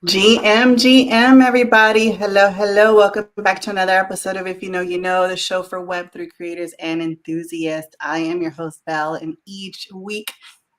GM, everybody. Hello, hello. Welcome back to another episode of If You Know, You Know, the show for Web3 creators and enthusiasts. I am your host, Belle, and each week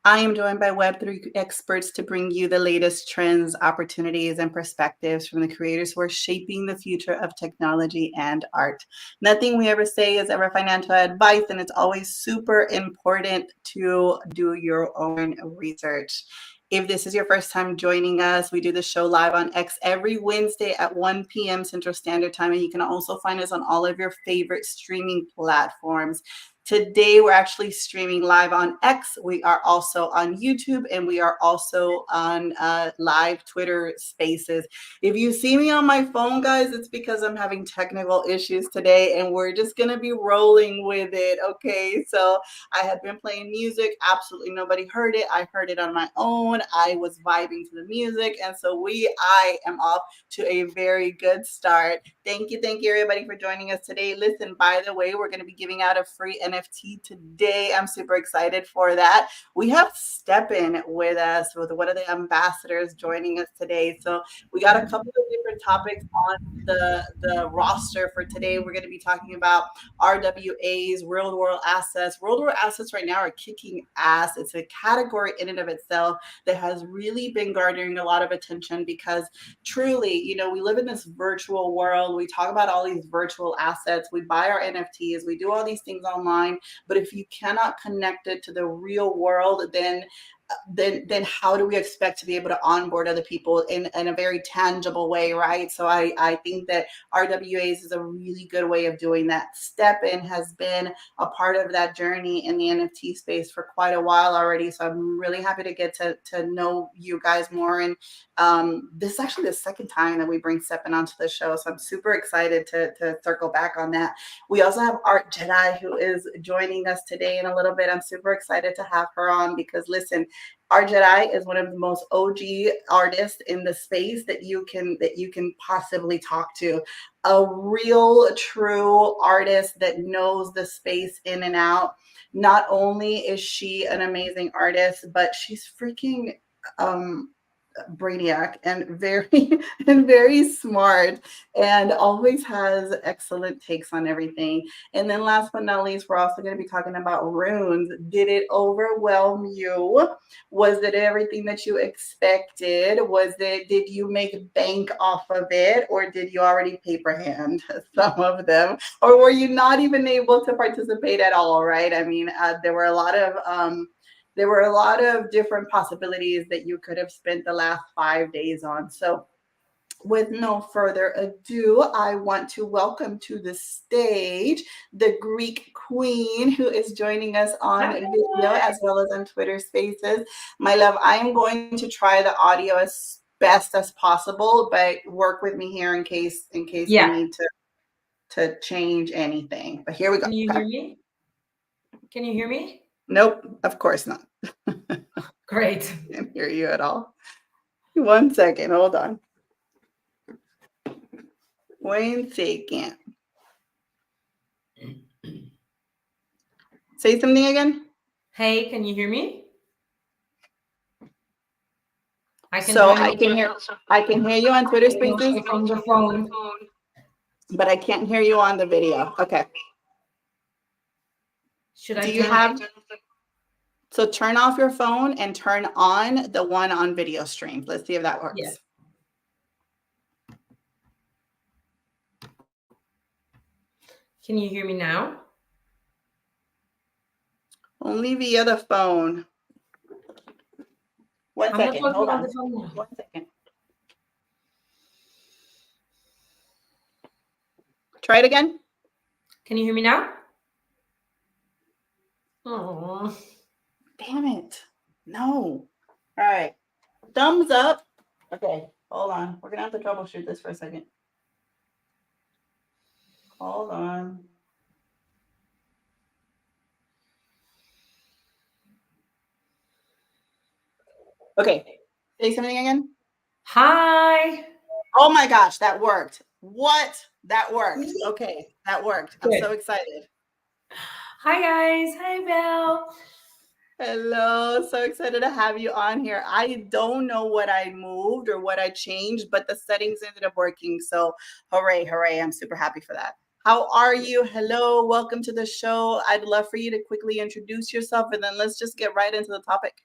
I am joined by Web3 experts to bring you the latest trends, opportunities, and perspectives from the creators who are shaping the future of technology and art. Nothing we ever say is ever financial advice, and it's always super important to do your own research. If this is your first time joining us, we do the show live on X every Wednesday at 1 p.m. Central Standard Time, and you can also find us on all of your favorite streaming platforms. Today, we're actually streaming live on X. We are also on YouTube, and we are also on live Twitter Spaces. If you see me on my phone, guys, it's because I'm having technical issues today, and we're just going to be rolling with it, okay? So I had been playing music. Absolutely nobody heard it. I heard it on my own. I was vibing to the music. And so I am off to a very good start. Thank you, everybody, for joining us today. Listen, by the way, we're going to be giving out a free NFT today. I'm super excited for that. We have STEPN with us, with one of the ambassadors joining us today. So we got a couple of different topics on the roster for today. We're going to be talking about RWAs, real world assets. Real world assets right now are kicking ass. It's a category in and of itself that has really been garnering a lot of attention because truly, we live in this virtual world. We talk about all these virtual assets. We buy our NFTs. We do all these things online. But if you cannot connect it to the real world, then how do we expect to be able to onboard other people in a very tangible way, right? So I think that RWAs is a really good way of doing that. STEPN has been a part of that journey in the NFT space for quite a while already. So I'm really happy to get to know you guys more. And this is actually the second time that we bring STEPN onto the show. So I'm super excited to circle back on that. We also have Art Jedi, who is joining us today in a little bit. I'm super excited to have her on because, listen, Art Jedi is one of the most OG artists in the space that you can possibly talk to. A real, true artist that knows the space in and out. Not only is she an amazing artist, but she's freaking brainiac and very smart, and always has excellent takes on everything. And then last but not least, we're also going to be talking about runes. Did it overwhelm you? Was it everything that you expected? Did you make bank off of it, or did you already paper hand some of them, or were you not even able to participate at all? Right? I mean, there were a lot of different possibilities that you could have spent the last 5 days on. So with no further ado, I want to welcome to the stage the Greek Queen, who is joining us on video as well as on Twitter Spaces. My love, I am going to try the audio as best as possible, but work with me here in case we need to change anything. But here we go. Can you hear me? Can you hear me? Nope, of course not. Great. Can't hear you at all. 1 second, hold on. 1 second. Say something again. Hey, can you hear me? I can hear you on Twitter Spaces from the phone, but I can't hear you on the video. Okay. So turn off your phone and turn on the one on video stream. Let's see if that works. Yeah. Can you hear me now? Only via the phone. 1 second. Hold on. 1 second. Try it again. Can you hear me now? Oh. Damn it. No. All right. Thumbs up. Okay. Hold on. We're going to have to troubleshoot this for a second. Hold on. Okay. Say something again. Hi. Oh my gosh, that worked. What? That worked. Okay, that worked. I'm so excited. Hi guys. Hi Belle. Hello, so excited to have you on here. I don't know what I moved or what I changed, but the settings ended up working. So, hooray, hooray. I'm super happy for that. How are you? Hello, welcome to the show. I'd love for you to quickly introduce yourself and then let's just get right into the topic.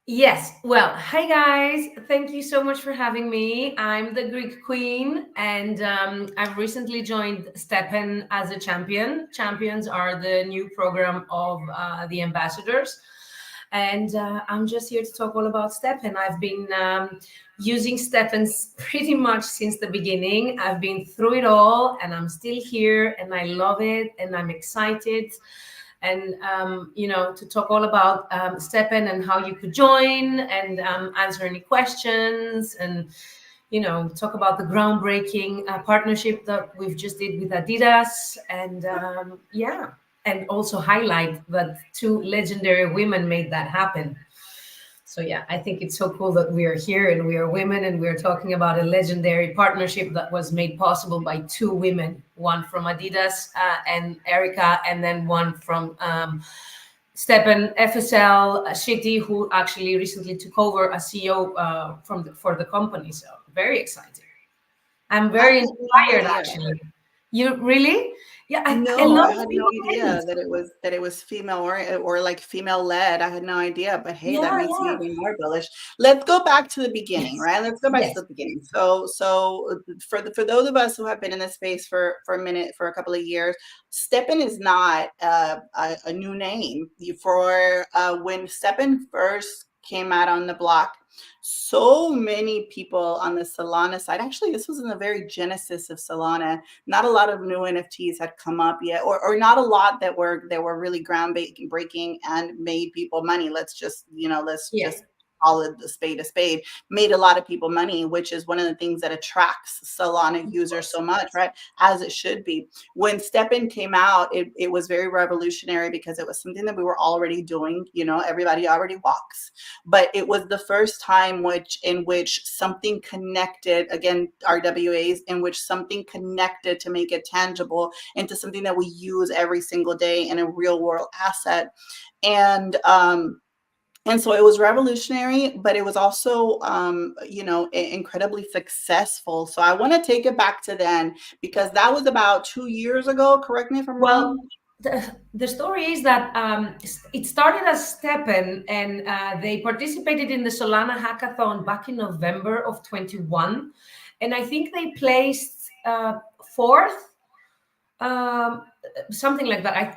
Yes. Well, hi guys. Thank you so much for having me. I'm the Greek Queen, and I've recently joined STEPN as a champion. Champions are the new program of the ambassadors. And I'm just here to talk all about STEPN. I've been using STEPN pretty much since the beginning. I've been through it all, and I'm still here, and I love it, and I'm excited. And to talk all about STEPN and how you could join, and answer any questions, and talk about the groundbreaking partnership that we've just did with Adidas, and and also highlight that two legendary women made that happen. So yeah, I think it's so cool that we are here and we are women and we're talking about a legendary partnership that was made possible by two women, one from Adidas and Erica, and then one from Stepan FSL Shitty, who actually recently took over as CEO for the company. So very excited. I'm I very had no inspired idea. actually. You really? Yeah, a No, I lot of had no people idea didn't. that it was female or like female led. I had no idea, but hey, that Yeah, makes me yeah. even more bullish. Let's go back to the beginning, Yes. right? Let's go back to Yes. the beginning. For those of us who have been in this space for a minute, for a couple of years, Steppen is not a new name. For when Steppen first came out on the block, so many people on the Solana side. Actually, this was in the very genesis of Solana. Not a lot of new NFTs had come up yet, or not a lot that were really groundbreaking and made people money. Let's Yeah. just call it a spade. Made a lot of people money, which is one of the things that attracts Solana Of users course. so much, right? As it should be. When STEPN came out, it was very revolutionary because it was something that we were already doing. Everybody already walks, but it was the first time in which something connected, again, RWAs, in which something connected to make it tangible into something that we use every single day in a real world asset. And so it was revolutionary, but it was also incredibly successful. So I want to take it back to then, because that was about 2 years ago. Correct me if I'm Well, wrong. the story is that it started as Steppen, and they participated in the Solana hackathon back in November of 21. And I think they placed fourth, um, something like that.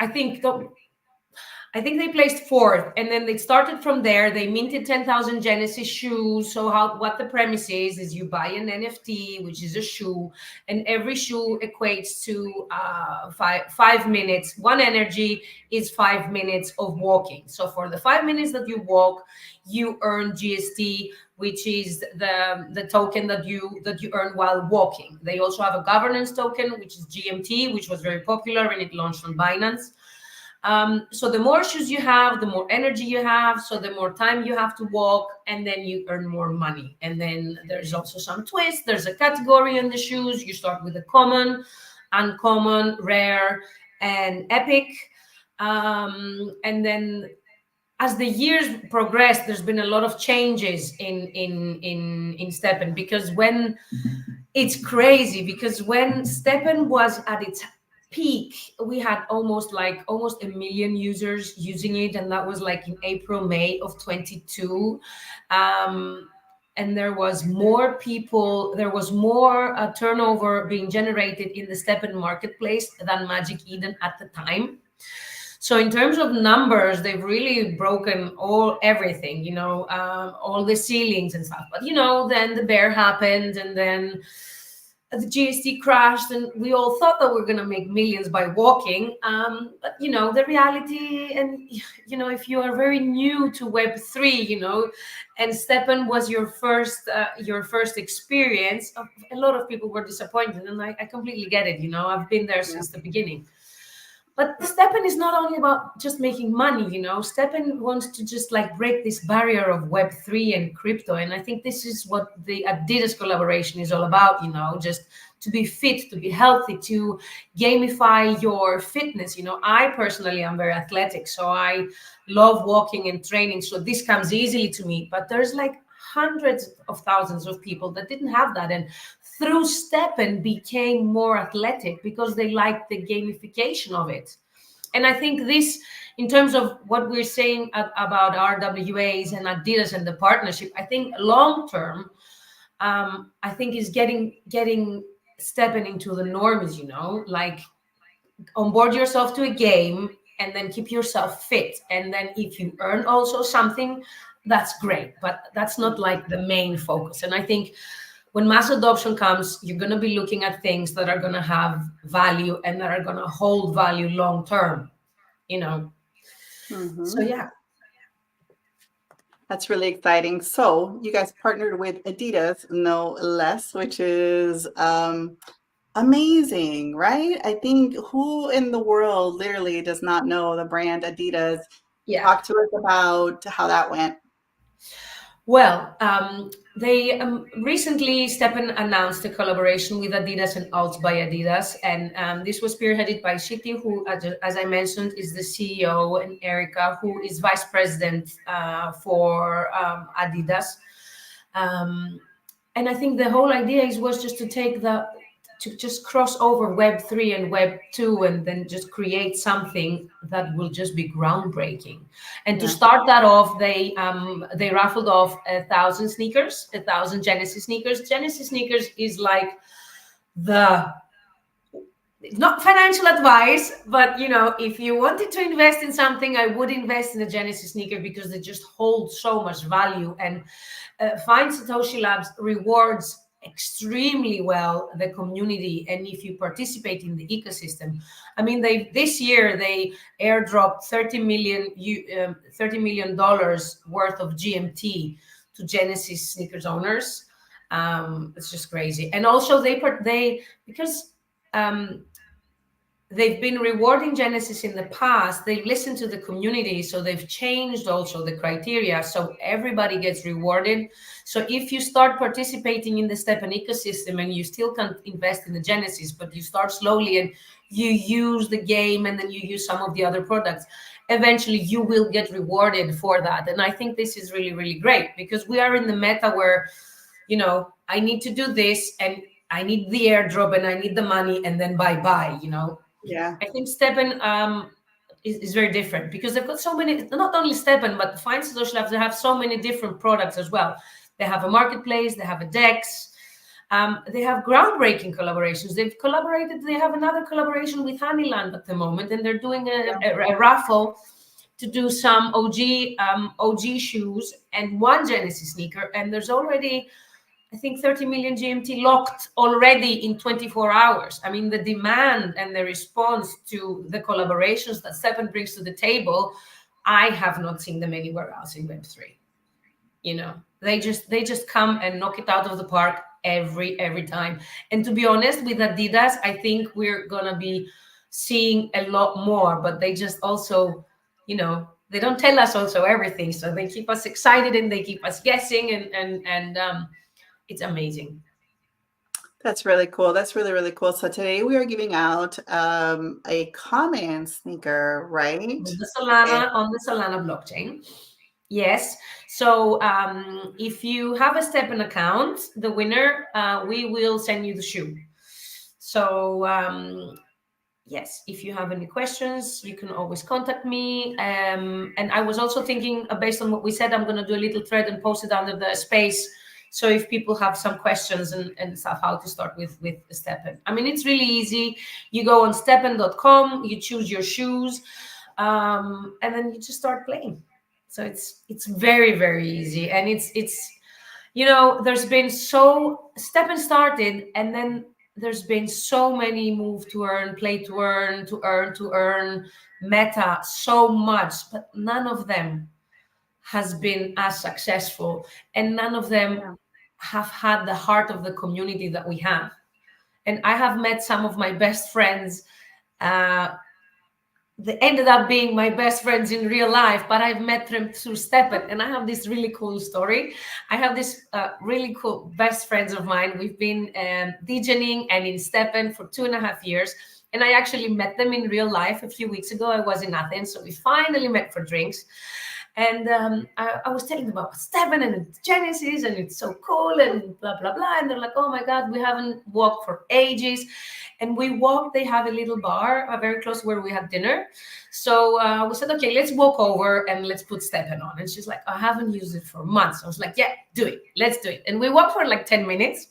I think they placed fourth, and then they started from there. They minted 10,000 Genesis shoes. So what the premise is you buy an NFT, which is a shoe, and every shoe equates to 5 minutes. One energy is 5 minutes of walking. So for the 5 minutes that you walk, you earn GST, which is the token that you earn while walking. They also have a governance token, which is GMT, which was very popular and it launched on Binance. So the more shoes you have, the more energy you have. So the more time you have to walk, and then you earn more money. And then there's also some twist. There's a category in the shoes. You start with the common, uncommon, rare, and epic. And then as the years progressed, there's been a lot of changes in Steppen, because when it's crazy, because when Steppen was at its peak, we had almost a million users using it, and that was like in April, May of 22. And there was more people, there was more turnover being generated in the Steppen marketplace than Magic Eden at the time. So in terms of numbers, they've really broken everything, all the ceilings and stuff. But then the bear happened, and then the GST crashed, and we all thought that we're going to make millions by walking. But the reality, and if you are very new to Web3, and Steppen was your first experience, a lot of people were disappointed, and I completely get it. I've been there Yeah. since the beginning. But STEPN is not only about just making money, you know. STEPN wants to just like break this barrier of Web3 and crypto. And I think this is what the Adidas collaboration is all about, you know, just to be fit, to be healthy, to gamify your fitness. You know, I personally am very athletic, so I love walking and training. So this comes easily to me. But there's like hundreds of thousands of people that didn't have that. And through STEPN became more athletic because they liked the gamification of it. And I think this, in terms of what we're saying about RWAs and Adidas and the partnership, I think long term, I think is getting STEPN into the norms, you know, like onboard yourself to a game and then keep yourself fit. And then if you earn also something, that's great. But that's not like the main focus. And I think when mass adoption comes, you're going to be looking at things that are going to have value and that are going to hold value long term, you know. So Mm-hmm. yeah. That's really exciting. So you guys partnered with Adidas, no less, which is amazing, right? I think who in the world literally does not know the brand Adidas? Yeah. Talk to us about how that went. Well, they recently STEPN announced a collaboration with Adidas and Alt by Adidas, and this was spearheaded by Shiti, who, as I mentioned, is the CEO, and Erica, who is vice president for Adidas. Um, and I think the whole idea was just to to just cross over Web3 and Web2 and then just create something that will just be groundbreaking. And to Yeah. start that off, they raffled off 1,000 sneakers, 1,000 Genesis sneakers. Genesis sneakers is like the not financial advice, but you know, if you wanted to invest in something, I would invest in a Genesis sneaker because they just hold so much value. And Find Satoshi Labs rewards extremely well the community, and if you participate in the ecosystem. I mean, they this year they airdropped $30 million worth of GMT to Genesis sneakers owners. It's just crazy. And also they because um, they've been rewarding Genesis in the past. They've listened to the community, so they've changed also the criteria, so everybody gets rewarded. So if you start participating in the STEPN ecosystem and you still can't invest in the Genesis, but you start slowly and you use the game and then you use some of the other products, eventually you will get rewarded for that. And I think this is really, really great because we are in the meta where, you know, I need to do this and I need the airdrop and I need the money and then bye bye, you know. Yeah. I think STEPN is very different because they've got so many, not only STEPN, but Find Social Labs, they have so many different products as well. They have a marketplace, they have a DEX, they have groundbreaking collaborations. They've collaborated, they have another collaboration with Honeyland at the moment, and they're doing a raffle to do some OG shoes and one Genesis sneaker. And there's already, I think, 30 million GMT locked already in 24 hours. I mean, the demand and the response to the collaborations that STEPN brings to the table, I have not seen them anywhere else in Web3. You know, they just come and knock it out of the park every time. And to be honest, with Adidas, I think we're gonna be seeing a lot more, but they just also, you know, they don't tell us also everything. So they keep us excited and they keep us guessing, and it's amazing. That's really cool. That's really, really cool. So today we are giving out a common sneaker, right? And On the Solana blockchain. Yes. So if you have a STEPN account, the winner, we will send you the shoe. So yes, if you have any questions, you can always contact me. And I was also thinking, based on what we said, I'm going to do a little thread and post it under the space. So if people have some questions and stuff, how to start with STEPN. I mean, it's really easy. You go on STEPN.com, you choose your shoes, and then you just start playing. So it's very, very easy. And it's you know, there's been STEPN started, and then there's been so many move to earn, play to earn, to earn, meta, so much, but none of them has been as successful, and none of them yeah, have had the heart of the community that we have. And I have met some of my best friends uh, they ended up being my best friends in real life, but I've met them through STEPN. And I have this really cool story. I have this really cool best friends of mine. We've been DJing and in STEPN for 2.5 years. And I actually met them in real life a few weeks ago. I was in Athens, so we finally met for drinks. And I was telling them about STEPN and Genesis, and it's so cool, and blah, blah, blah. And they're like, oh my God, we haven't walked for ages. And we walked, they have a little bar very close where we had dinner. So we said, okay, let's walk over and let's put STEPN on. And she's like, I haven't used it for months. I was like, yeah, do it. Let's do it. And we walked for like 10 minutes.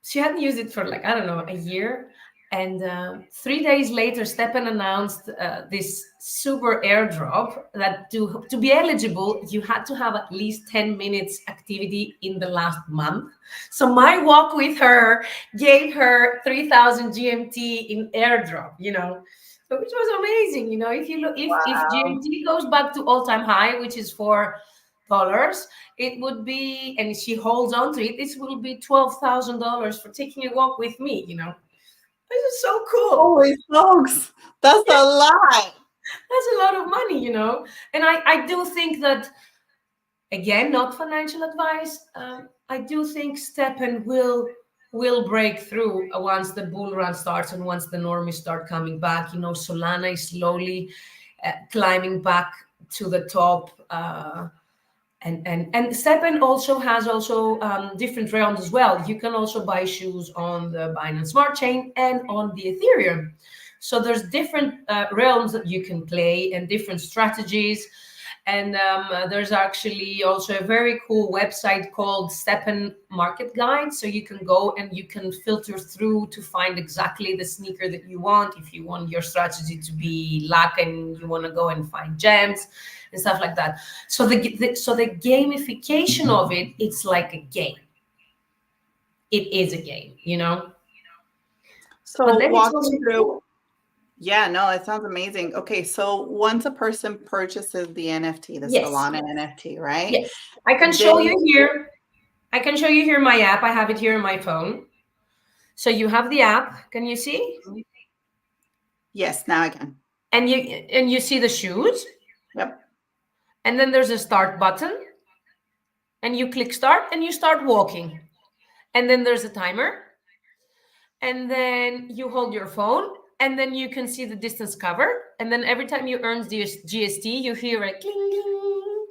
She hadn't used it for like, I don't know, a year. And 3 days later, STEPN announced this super airdrop that to be eligible, you had to have at least 10 minutes activity in the last month. So my walk with her gave her 3,000 GMT in airdrop, so which was amazing. If you look, if GMT goes back to all-time high, which is $4, it would be, and she holds on to it, this will be $12,000 for taking a walk with me, This is so cool. Holy smokes. That's a lot. That's a lot of money, And I do think that, again, not financial advice. I do think STEPN will break through once the bull run starts and once the normies start coming back. Solana is slowly climbing back to the top. And STEPN also has different realms as well. You can also buy shoes on the Binance Smart Chain and on the Ethereum. So there's different realms that you can play and different strategies. And there's actually also a very cool website called STEPN Market Guide. So you can go and you can filter through to find exactly the sneaker that you want. If you want your strategy to be luck and you want to go and find gems and stuff like that. So the gamification of it, it's like a game. It is a game, So walk me through. Yeah, no, it sounds amazing. Okay, so once a person purchases the NFT, the Solana NFT, right? Yes. I can show you here. I can show you here my app. I have it here on my phone. So you have the app. Can you see? Yes, now I can. And you see the shoes? Yep. And then there's a start button. And you click start and you start walking. And then there's a timer. And then you hold your phone. And then you can see the distance covered. And then every time you earn the GST, you hear a cling, cling.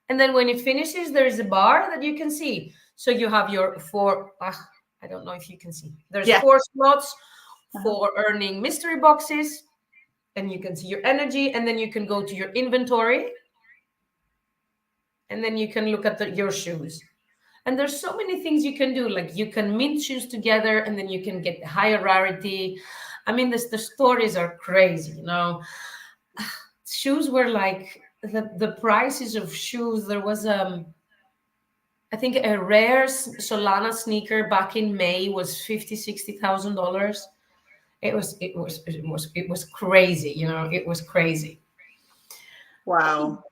And then when it finishes, there is a bar that you can see. So you have your I don't know if you can see. There's 4 slots for earning mystery boxes. And you can see your energy. And then you can go to your inventory. And then you can look at your shoes. And there's so many things you can do. Like you can mint shoes together and then you can get higher rarity. I mean, the stories are crazy, Shoes were like the prices of shoes. There was I think a rare Solana sneaker back in May was $50,000-$60,000. It was crazy, It was crazy. Wow.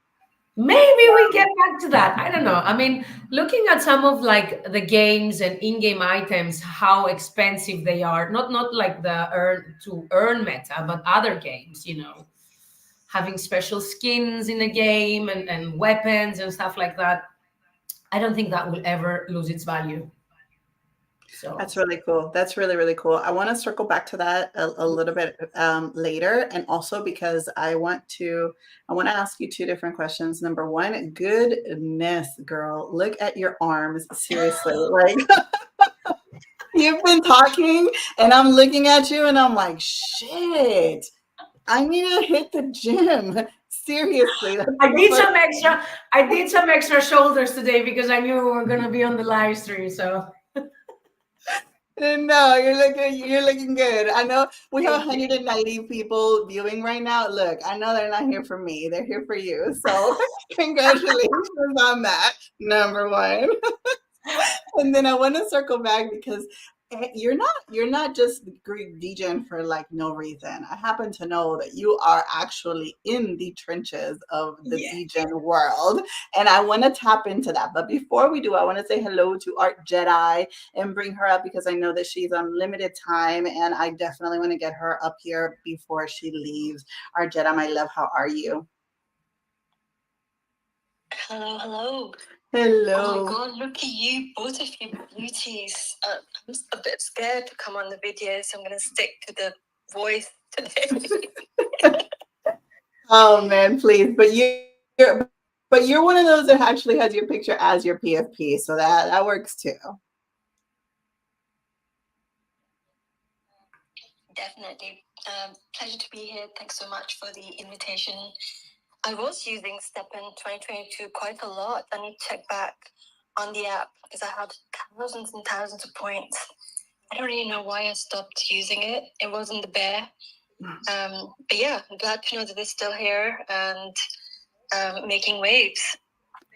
Maybe we get back to that. I don't know. I mean, looking at some of like the games and in-game items, how expensive they are. Not like the earn meta, but other games, having special skins in a game and weapons and stuff like that. I don't think that will ever lose its value. So that's really cool. That's really, really cool. I want to circle back to that a little bit later. And also because I want to ask you 2 different questions. Number 1, goodness, girl, look at your arms. Seriously. Like you've been talking and I'm looking at you and I'm like, shit, I need to hit the gym. Seriously. I did some extra shoulders today because I knew we were going to be on the live stream. So no, you're looking good. I know we have 190 people viewing right now. Look, I know they're not here for me. They're here for you. So congratulations on that, number 1. And then I want to circle back because You're not just Greek degen for like no reason. I happen to know that you are actually in the trenches of the Yeah. degen world, and I want to tap into that. But before we do, I want to say hello to Art Jedi and bring her up because I know that she's on limited time, and I definitely want to get her up here before she leaves. Art Jedi, my love, how are you? Hello, hello. Hello. Oh my God, look at you, both of you beauties. I'm a bit scared to come on the video, so I'm going to stick to the voice today. Oh man, please. But you're one of those that actually has your picture as your PFP, so that works too. Definitely. Pleasure to be here. Thanks so much for the invitation. I was using STEPN 2022 quite a lot. I need to check back on the app because I had thousands and thousands of points. I don't really know why I stopped using it. It wasn't the bear. But yeah, I'm glad to know that it's still here and making waves.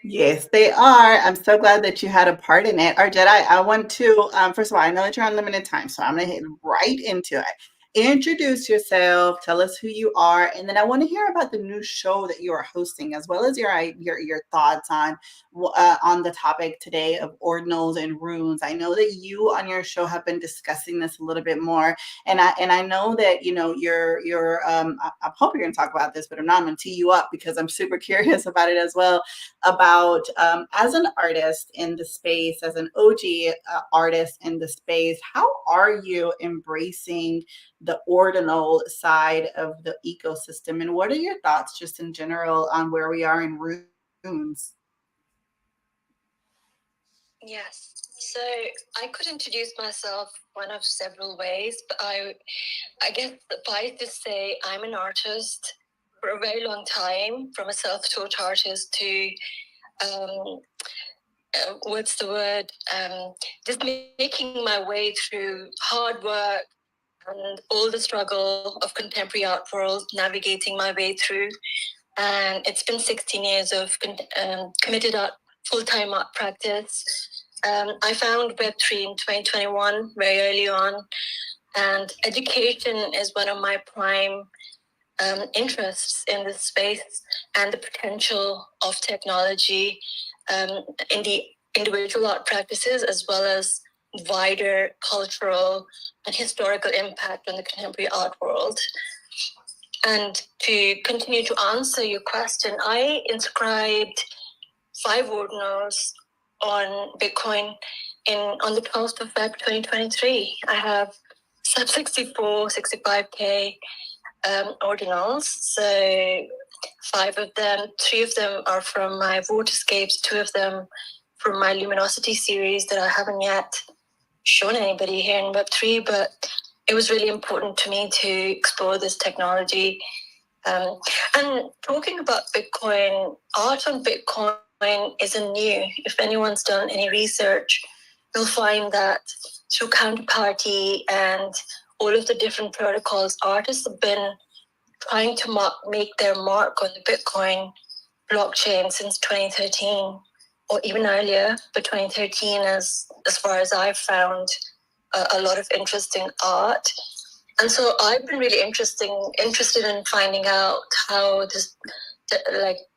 Yes, they are. I'm so glad that you had a part in it. Or Jedi, I want to, first of all, I know that you're on limited time, so I'm going to hit right into it. Introduce yourself, tell us who you are, and then I want to hear about the new show that you are hosting, as well as your thoughts on the topic today of ordinals and runes. I know that you on your show have been discussing this a little bit more, and I know that I hope you're going to talk about this, but if not, I'm going to tee you up because I'm super curious about it as well about as an artist in the space, as an OG artist in the space, how are you embracing the ordinal side of the ecosystem? And what are your thoughts just in general on where we are in runes? Yes. So I could introduce myself one of several ways, but I guess suffice to say I'm an artist for a very long time, from a self-taught artist to what's the word? Just making my way through hard work and all the struggle of contemporary art world, navigating my way through. And it's been 16 years of committed art, full-time art practice. I found Web3 in 2021, very early on, and education is one of my prime interests in this space and the potential of technology in the individual art practices as well as wider cultural and historical impact on the contemporary art world. And to continue to answer your question, I inscribed 5 ordinals on Bitcoin on the 12th of Feb 2023. I have sub 64, 65K ordinals. So 5 of them, 3 of them are from my Vorterscapes, 2 of them from my Luminosity series that I haven't yet shown anybody here in Web3, but it was really important to me to explore this technology. And talking about Bitcoin, art on Bitcoin isn't new. If anyone's done any research, you'll find that through Counterparty and all of the different protocols, artists have been trying to make their mark on the Bitcoin blockchain since 2013, or even earlier, but 2013 as far as I've found a lot of interesting art. And so I've been really interested in finding out how this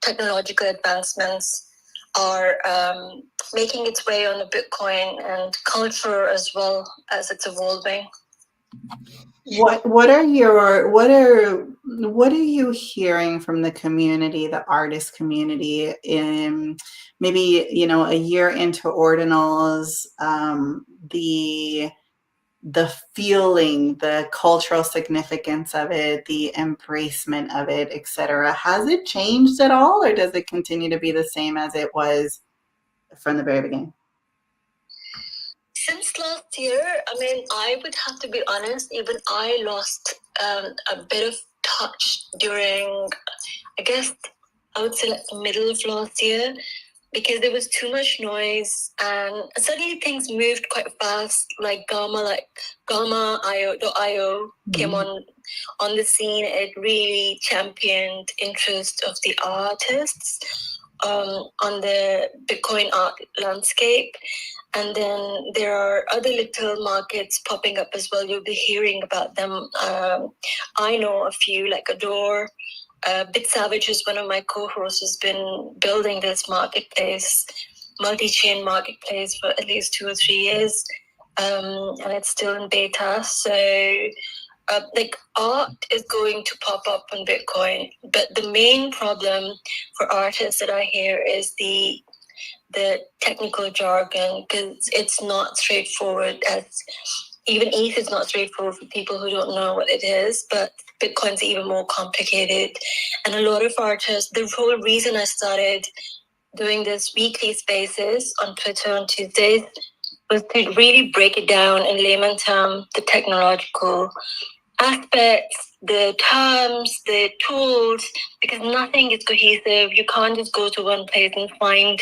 technological advancements are making its way on the Bitcoin and culture as well as it's evolving. What are you hearing from the community, the artist community, in maybe a year into ordinals, the feeling, the cultural significance of it, the embracement of it, etc. Has it changed at all, or does it continue to be the same as it was from the very beginning? Since last year, I would have to be honest, even I lost a bit of touch during, I guess, I would say the middle of last year, because there was too much noise and suddenly things moved quite fast, like Gamma.io came on the scene. It really championed interest of the artists on the Bitcoin art landscape. And then there are other little markets popping up as well. You'll be hearing about them. I know a few, like Adore. Bit Savage, who's one of my co-hosts, has been building this marketplace, multi-chain marketplace for at least 2 or 3 years. And it's still in beta. So like art is going to pop up on Bitcoin. But the main problem for artists that I hear is the technical jargon, because it's not straightforward. As even ETH is not straightforward for people who don't know what it is, but Bitcoin's even more complicated. And a lot of artists, the whole reason I started doing this weekly spaces on Twitter on Tuesdays was to really break it down in layman terms, the technological aspects, the terms, the tools, because nothing is cohesive. You can't just go to one place and find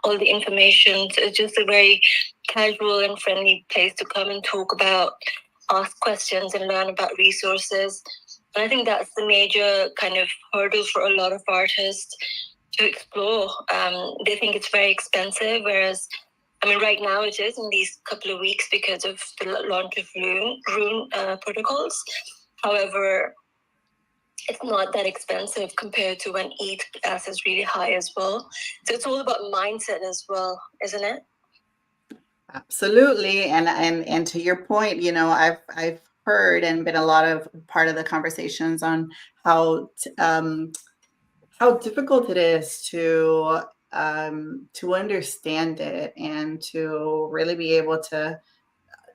all the information. So it's just a very casual and friendly place to come and talk about, ask questions and learn about resources. And I think that's the major kind of hurdle for a lot of artists to explore. They think it's very expensive, whereas I mean, right now it is in these couple of weeks because of the launch of Rune protocols. However, it's not that expensive compared to when ETH gas is really high as well. So it's all about mindset as well, isn't it? Absolutely. And to your point, I've heard and been a lot of part of the conversations on how difficult it is to understand it and to really be able to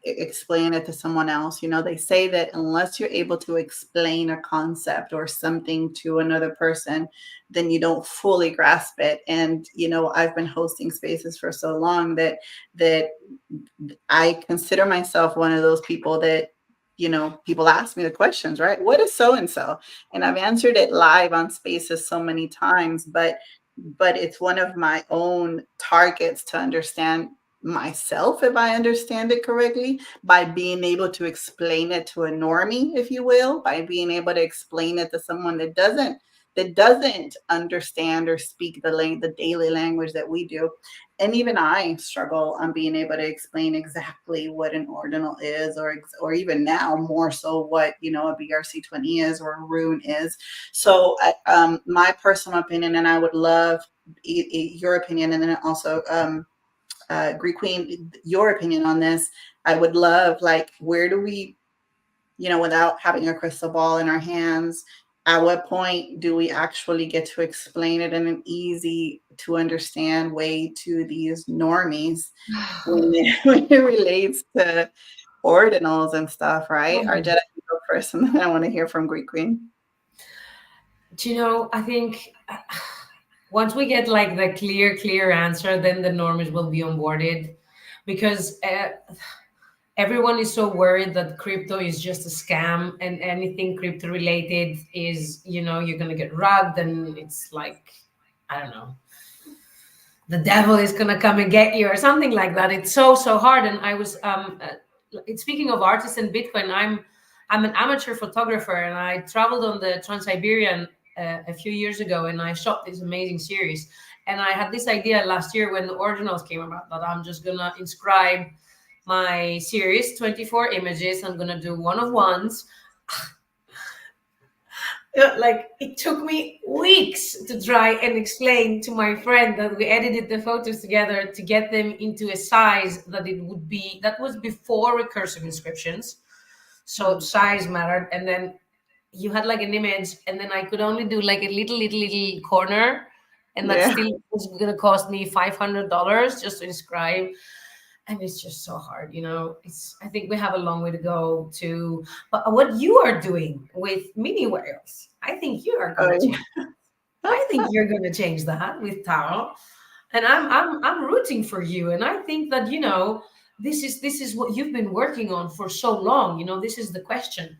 explain it to someone else. They say that unless you're able to explain a concept or something to another person, then you don't fully grasp it. And I've been hosting spaces for so long that I consider myself one of those people that people ask me the questions, right? What is so and so? And I've answered it live on spaces so many times, but it's one of my own targets to understand myself, if I understand it correctly, by being able to explain it to a normie, if you will, by being able to explain it to someone that doesn't understand or speak the daily language that we do. And even I struggle on being able to explain exactly what an ordinal is, or even now more so what a BRC20 is or a rune is. So my personal opinion, and I would love your opinion, and then also Greek Queen, your opinion on this. I would love, like, where do we, without having a crystal ball in our hands, at what point do we actually get to explain it in an easy to understand way to these normies when it relates to ordinals and stuff, right? Or did I go first? And then I want to hear from Greek Queen. I think once we get like the clear answer, then the normies will be onboarded, because everyone is so worried that crypto is just a scam, and anything crypto related is, you're going to get rugged, and it's like, I don't know, the devil is going to come and get you or something like that. It's so hard. And I was speaking of artists and Bitcoin, I'm an amateur photographer, and I traveled on the Trans-Siberian a few years ago, and I shot this amazing series. And I had this idea last year when the Ordinals came about, that I'm just gonna inscribe my series, 24 images. I'm gonna do one-of-ones. Like, it took me weeks to try and explain to my friend that we edited the photos together to get them into a size that it would be, that was before recursive inscriptions. So size mattered. And then you had like an image, and then I could only do like a little corner, and that still was going to cost me $500 just to inscribe. And it's just so hard, I think we have a long way to go to, but what you are doing with mini whales, I think you are going to change. I think you're going to change that with Taro, and I'm rooting for you. And I think that, this is what you've been working on for so long. This is the question.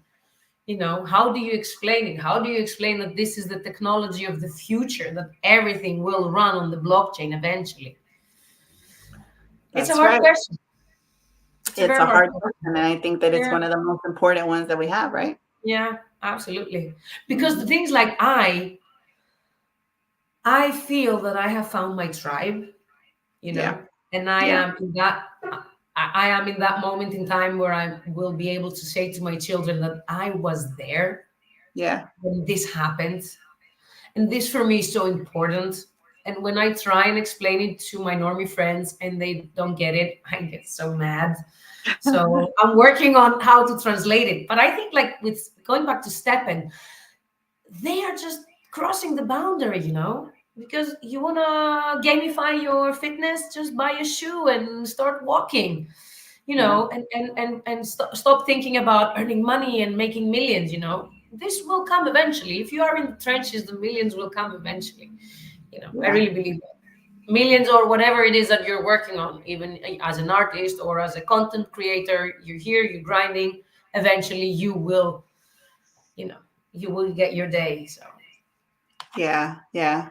How do you explain it? How do you explain that this is the technology of the future, that everything will run on the blockchain eventually? It's a hard question. It's a hard question, and I think that it's one of the most important ones that we have, right? Yeah, absolutely. Because the things like I feel that I have found my tribe, And I Yeah. am in that. I am in that moment in time where I will be able to say to my children that I was there Yeah. when this happened. And this for me is so important. And when I try and explain it to my normie friends and they don't get it, I get so mad. So I'm working on how to translate it. But I think, like, with going back to STEPN, they are just crossing the boundary, because you want to gamify your fitness, just buy a shoe and start walking, Yeah. stop thinking about earning money and making millions. This will come eventually. If you are in the trenches, the millions will come eventually. I Yeah. really believe that. Millions, or whatever it is that you're working on, even as an artist or as a content creator, you're here, you're grinding. Eventually you know you will get your day. So Yeah. Yeah.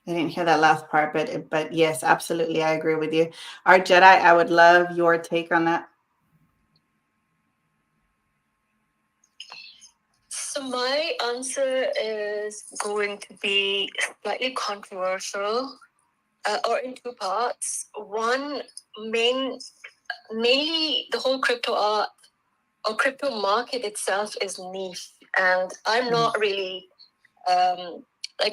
I didn't hear that last part, but yes, absolutely, I agree with you. Our Jedi, I would love your take on that. So my answer is going to be slightly controversial, or in two parts. One, mainly the whole crypto art or crypto market itself is niche, and I'm not really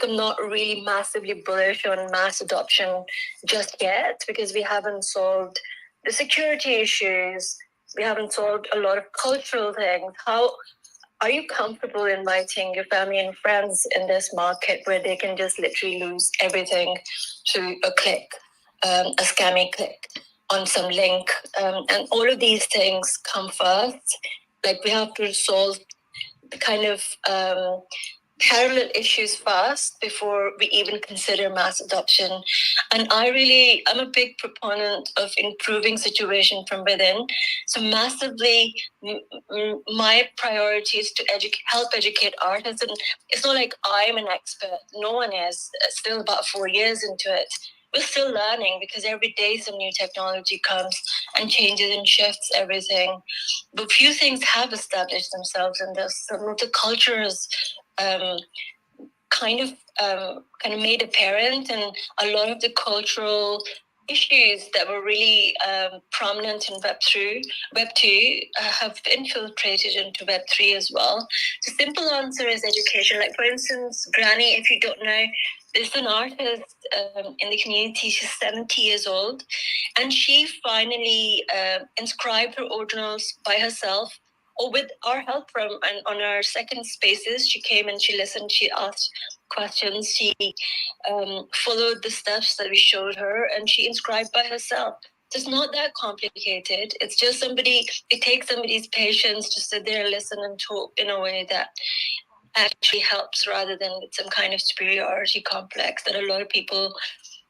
I'm not really massively bullish on mass adoption just yet, because we haven't solved the security issues. We haven't solved a lot of cultural things. How are you comfortable inviting your family and friends in this market where they can just literally lose everything to a click, a scammy click on some link? And all of these things come first. Like, we have to solve the kind of parallel issues first before we even consider mass adoption. And I'm a big proponent of improving situation from within. So massively, my priority is to help educate artists. And it's not like I'm an expert. No one is. It's still about 4 years into it. We're still learning, because every day some new technology comes and changes and shifts everything. But few things have established themselves in this. Some of the cultures um, kind of made apparent, and a lot of the cultural issues that were really prominent in Web2 have infiltrated into Web3 as well. The simple answer is education. Like, for instance, Granny, if you don't know, there's an artist in the community. She's 70 years old, and she finally inscribed her ordinals by herself, or with our help from, and on our second spaces. She came and she listened, she asked questions, she followed the steps that we showed her, and she inscribed by herself. So it's not that complicated. It's just it takes somebody's patience to sit there and listen and talk in a way that actually helps, rather than with some kind of superiority complex that a lot of people,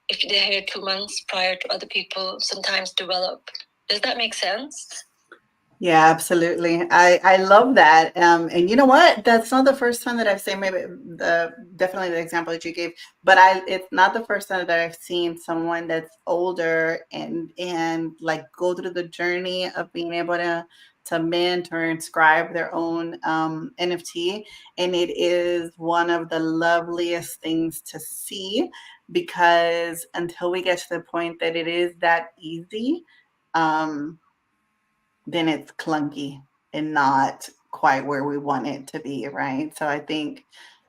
if they're here 2 months prior to other people, sometimes develop. Does that make sense? Yeah, absolutely. I love that. And you know what? That's not the first time that I've seen, maybe definitely the example that you gave, but it's not the first time that I've seen someone that's older and like go through the journey of being able to mint or inscribe their own NFT. And it is one of the loveliest things to see, because until we get to the point that it is that easy, um, then it's clunky and not quite where we want it to be, right? So I think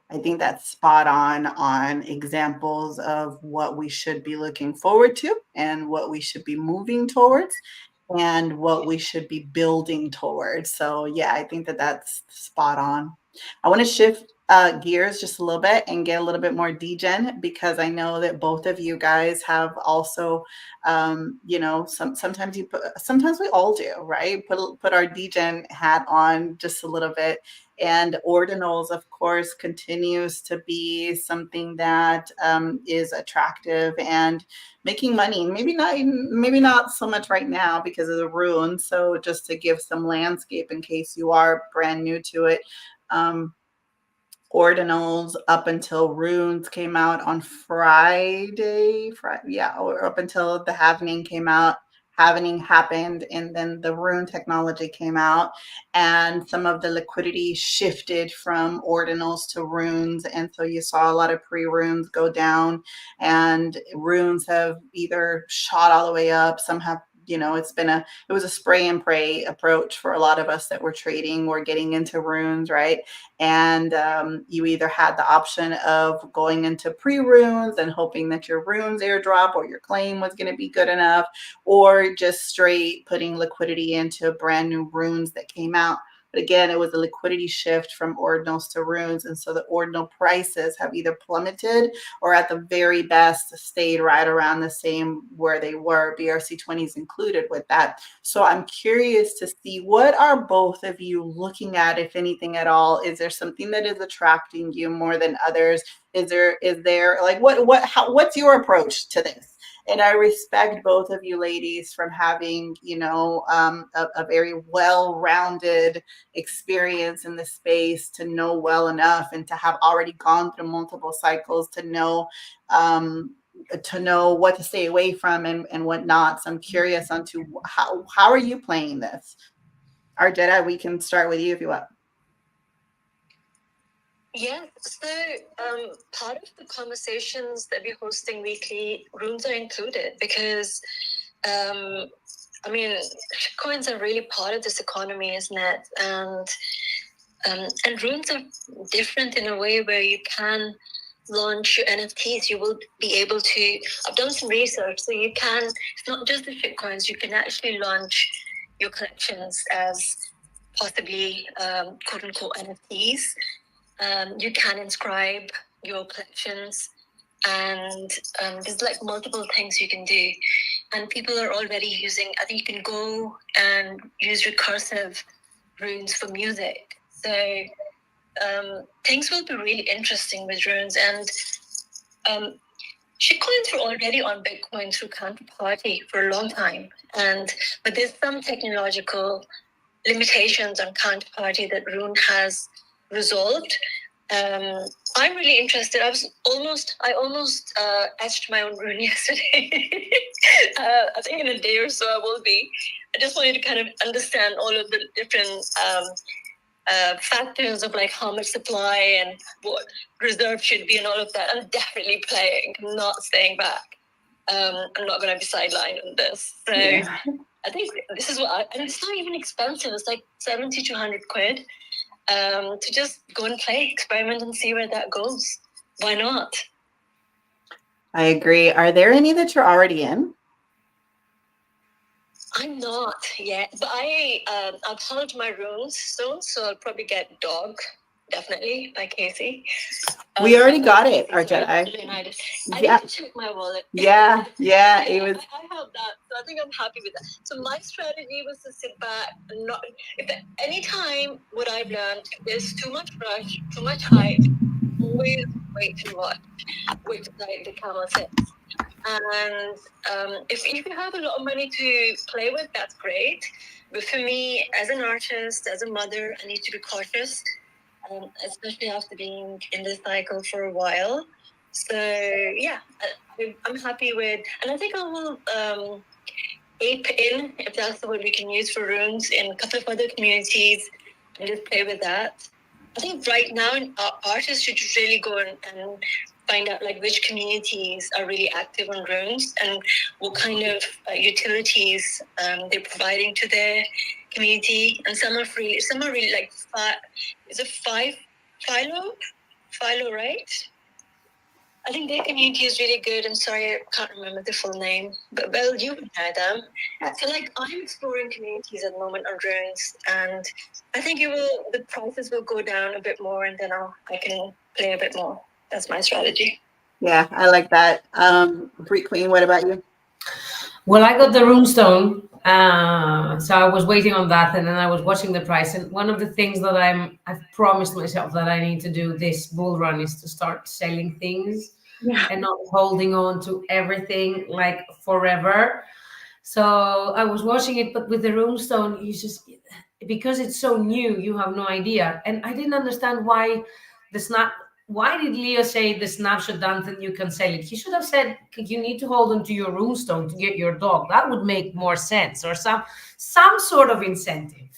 that's spot on examples of what we should be looking forward to and what we should be moving towards and what we should be building towards. So yeah, I think that that's spot on. I want to shift gears just a little bit and get a little bit more degen, because I know that both of you guys have also, sometimes we all do, right? Put our degen hat on just a little bit. And ordinals, of course, continues to be something that is attractive and making money. Maybe not so much right now because of the runes. So just to give some landscape in case you are brand new to it. Um, Ordinals up until runes came out on Friday, yeah, or up until the halvening came out, happened, and then the rune technology came out, and some of the liquidity shifted from ordinals to runes, and so you saw a lot of pre-runes go down, and runes have either shot all the way up. Some have, it was a spray and pray approach for a lot of us that were trading or getting into runes, right? And you either had the option of going into pre-runes and hoping that your runes airdrop or your claim was going to be good enough, or just straight putting liquidity into brand new runes that came out. But again, it was a liquidity shift from ordinals to runes. And so the ordinal prices have either plummeted or at the very best stayed right around the same where they were, BRC20s included with that. So I'm curious to see, what are both of you looking at, if anything at all? Is there something that is attracting you more than others? Is there like, what's your approach to this? And I respect both of you ladies from having, a very well-rounded experience in the space to know well enough and to have already gone through multiple cycles to know what to stay away from and what not. So I'm curious onto how are you playing this? Our Jedi, we can start with you if you want. Yeah, so part of the conversations that we're hosting weekly, runes are included because, coins are really part of this economy, isn't it? And runes are different in a way where you can launch your NFTs. You will be able to, I've done some research, so you can, it's not just the shit coins, you can actually launch your collections as possibly quote unquote NFTs. You can inscribe your collections, and there's like multiple things you can do. And people are already using, I think you can go and use recursive runes for music. So things will be really interesting with runes. And shitcoins were already on Bitcoin through Counterparty for a long time. But there's some technological limitations on Counterparty that Rune has resolved. I'm really interested. I almost etched my own rune yesterday. I think in a day or so I will be. I just wanted to kind of understand all of the different factors of like how much supply and what reserve should be and all of that. I'm definitely playing. I'm not staying back. I'm not going to be sidelined on this. So yeah. I think this is and it's not even expensive. It's like 70 to 100 quid. To just go and play, experiment, and see where that goes. Why not? I agree. Are there any that you're already in? I'm not yet, but I've held my runes soon, so I'll probably get Dog, definitely, by Casey. We already got it, our Jedi. I need to check my wallet. Yeah, it was. I have that, so I think I'm happy with that. So my strategy was to sit back and not. Any time what I've learned is too much rush, too much hype, always wait too much, wait till the camera sits. And if you have a lot of money to play with, that's great. But for me, as an artist, as a mother, I need to be cautious. Especially after being in this cycle for a while. So yeah, I'm happy with, and I think I will ape in, if that's the word we can use for runes, in a couple of other communities and just play with that. I think right now artists should really go and find out like which communities are really active on runes and what kind of utilities they're providing to their community. And some are free, some are really like is it Philo, right? I think their community is really good. I'm sorry, I can't remember the full name, but well, you would know them. So like I'm exploring communities at the moment on runes, and I think the prices will go down a bit more, and then I can play a bit more. That's my strategy. Yeah, I like that. Greek Queen, what about you? Well, I got the runestone, so I was waiting on that, and then I was watching the price. And one of the things that I've promised myself that I need to do this bull run is to start selling things and not holding on to everything like forever. So I was watching it, but with the runestone, you just, because it's so new, you have no idea. And I didn't understand why why did Leo say the snapshot done and you can sell it? He should have said you need to hold on to your runestone to get your dog. That would make more sense, or some sort of incentive.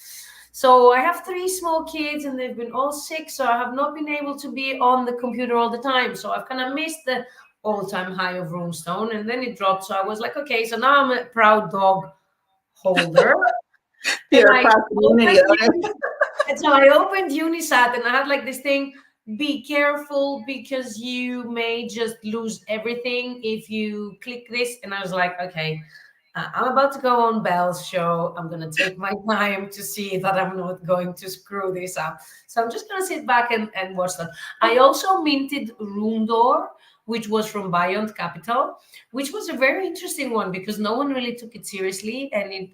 So I have 3 small kids and they've been all sick, so I have not been able to be on the computer all the time. So I've kind of missed the all-time high of runestone, and then it dropped. So I was like, okay, so now I'm a proud dog holder. And You're a I proud community owner. and so I opened Unisat and I had like this thing, be careful because you may just lose everything if you click this. And I was like, okay, I'm about to go on Belle's show. I'm going to take my time to see that I'm not going to screw this up. So I'm just going to sit back and watch that. I also minted Room Door, which was from Beyond Capital, which was a very interesting one because no one really took it seriously. And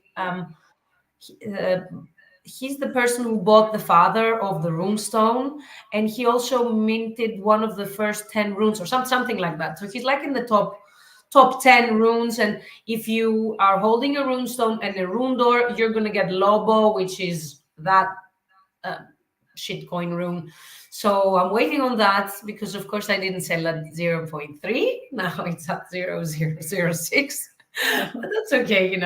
he's the person who bought the father of the runestone, and he also minted one of the first 10 runes or something like that. So he's like in the top 10 runes. And if you are holding a runestone and a rune door, you're going to get Lobo, which is that shitcoin rune. So I'm waiting on that because of course I didn't sell at 0.3. Now it's at 0.006. But that's okay,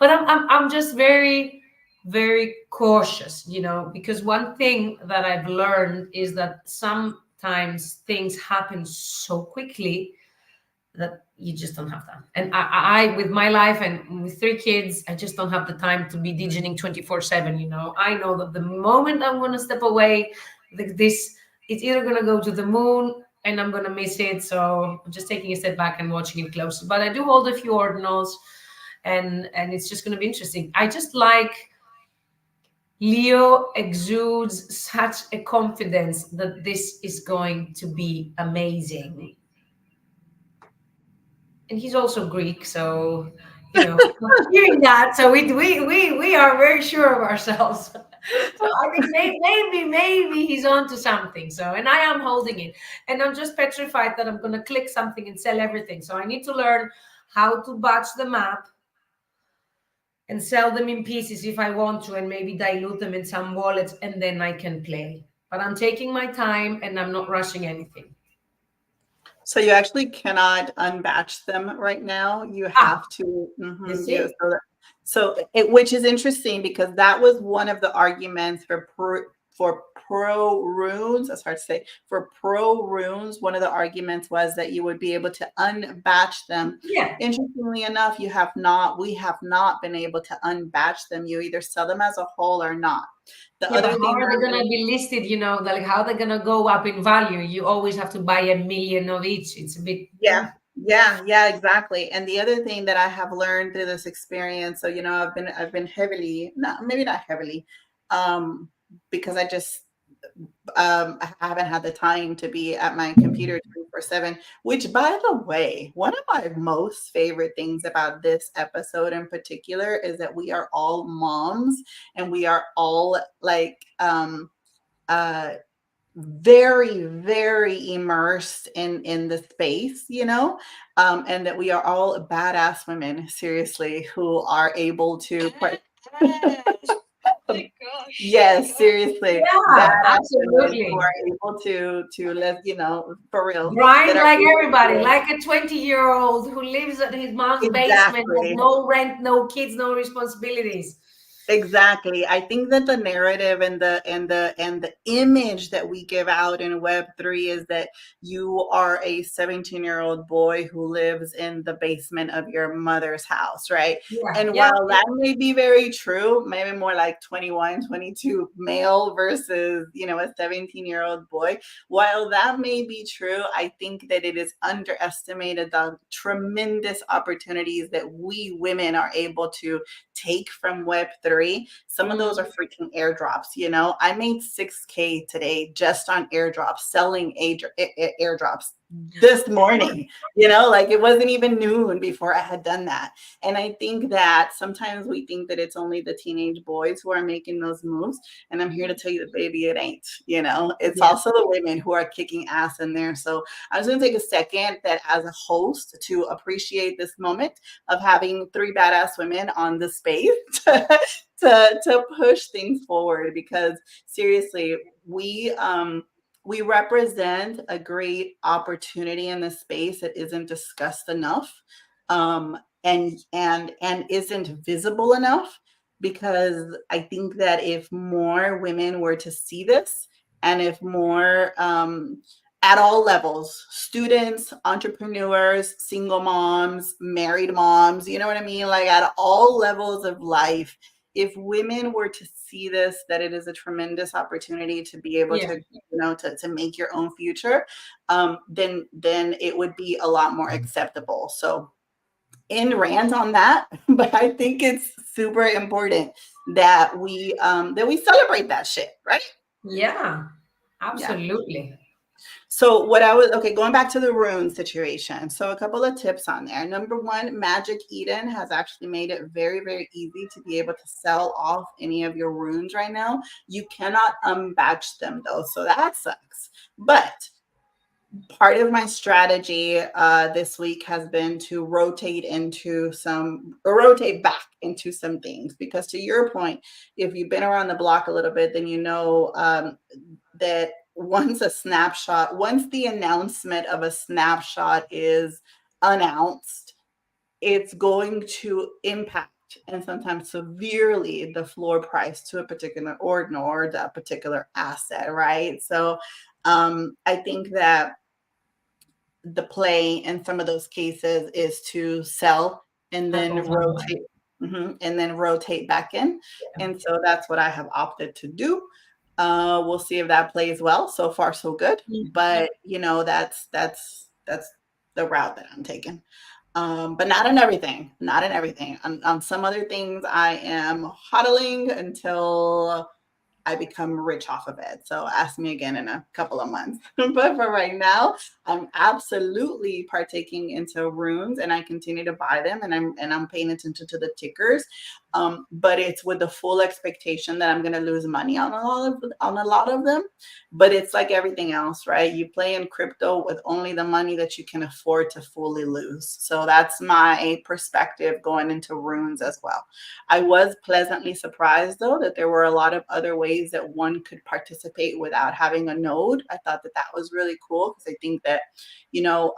but I'm just very, very cautious, because one thing that I've learned is that sometimes things happen so quickly that you just don't have time. And I with my life and with 3 kids, I just don't have the time to be digiting 24/7. I know that the moment I'm going to step away, this it's either going to go to the moon and I'm going to miss it. So I'm just taking a step back and watching it closer. But I do hold a few ordinals, and it's just going to be interesting. I just like Leo exudes such a confidence that this is going to be amazing. And he's also Greek, so hearing that, so we are very sure of ourselves. So I think maybe he's on to something. So, and I am holding it, and I'm just petrified that I'm going to click something and sell everything. So I need to learn how to batch the map and sell them in pieces if I want to, and maybe dilute them in some wallets, and then I can play. But I'm taking my time and I'm not rushing anything. So you actually cannot unbatch them right now. You have to. Which is interesting because that was one of the arguments for pro runes. That's hard to say. For pro runes, one of the arguments was that you would be able to unbatch them. Yeah. Interestingly enough, we have not been able to unbatch them. You either sell them as a whole or not. How are they going to be listed? Like how they're going to go up in value? You always have to buy 1 million of each. It's a bit. Yeah, exactly. And the other thing that I have learned through this experience, so I've been heavily, maybe not heavily, because I just I haven't had the time to be at my computer 24/7, which, by the way, one of my most favorite things about this episode in particular is that we are all moms and we are all like very, very immersed in the space, and that we are all badass women, seriously, who are able to Oh my gosh. yes, seriously. Yeah, absolutely. Who are able to live, for real. Grind like everybody, like a 20-year-old who lives at his mom's basement with no rent, no kids, no responsibilities. Exactly. I think that the narrative and the image that we give out in Web3 is that you are a 17-year-old boy who lives in the basement of your mother's house, right? While that may be very true, maybe more like 21, 22 male versus, a 17-year-old boy. While that may be true, I think that it is underestimated the tremendous opportunities that we women are able to take from Web3. Some of those are freaking airdrops. I made $6,000 today just on airdrops, selling airdrops this morning. It wasn't even noon before I had done that. And I think that sometimes we think that it's only the teenage boys who are making those moves. And I'm here to tell you that, baby, it ain't. It's also the women who are kicking ass in there. So I was going to take a second that as a host to appreciate this moment of having 3 badass women on the space to push things forward, because seriously, we we represent a great opportunity in this space that isn't discussed enough, and isn't visible enough, because I think that if more women were to see this, and if more, at all levels, students, entrepreneurs, single moms, married moms, you know what I mean, like at all levels of life, if women were to see this, that it is a tremendous opportunity to be able Yeah. to, to make your own future, then it would be a lot more acceptable. So in rant on that, but I think it's super important that we celebrate that shit, right? Yeah, Yeah. absolutely. So what I was, okay, going back to the rune situation. So a couple of tips on there. Number one, Magic Eden has actually made it very, very easy to be able to sell off any of your runes right now. You cannot unbatch them though, so that sucks. But part of my strategy this week has been to rotate back into some things, because to your point, if you've been around the block a little bit, then you know that once the announcement of a snapshot is announced, it's going to impact, and sometimes severely, the floor price to a particular ordinal or that particular asset, right? So I think that the play in some of those cases is to sell and At then all time high. rotate. And then rotate back in. Yeah. And so that's what I have opted to do. We'll see if that plays well. So far, so good. But that's the route that I'm taking. But not in everything. Not in everything. On some other things, I am hodling until I become rich off of it. So ask me again in a couple of months. But for right now, I'm absolutely partaking into runes, and I continue to buy them, and I'm paying attention to the tickers. But it's with the full expectation that I'm gonna lose money on a lot of them. But it's like everything else, right? You play in crypto with only the money that you can afford to fully lose. So that's my perspective going into runes as well. I was pleasantly surprised, though, that there were a lot of other ways that one could participate without having a node. I thought that was really cool, because I think that, you know,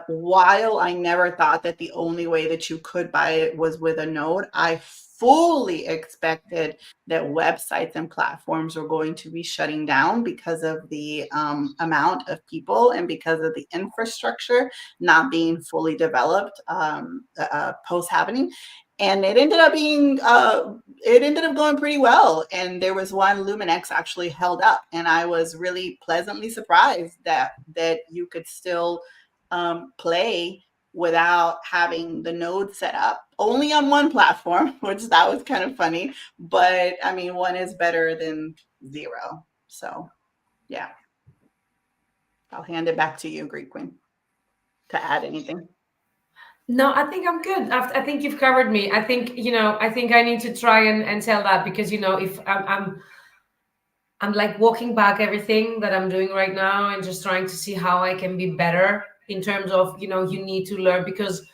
while I never thought that the only way that you could buy it was with a node, I fully expected that websites and platforms were going to be shutting down because of the amount of people and because of the infrastructure not being fully developed post happening. And it ended up going pretty well. And there was one, Luminex actually held up, and I was really pleasantly surprised that you could still play without having the node set up only on one platform, which that was kind of funny. But I mean, one is better than zero. So yeah, I'll hand it back to you, Greek Queen, to add anything. No, I think I'm good. I think you've covered me. I think, I think I need to try and tell that, because, if I'm like walking back everything that I'm doing right now and just trying to see how I can be better in terms of, you need to learn, because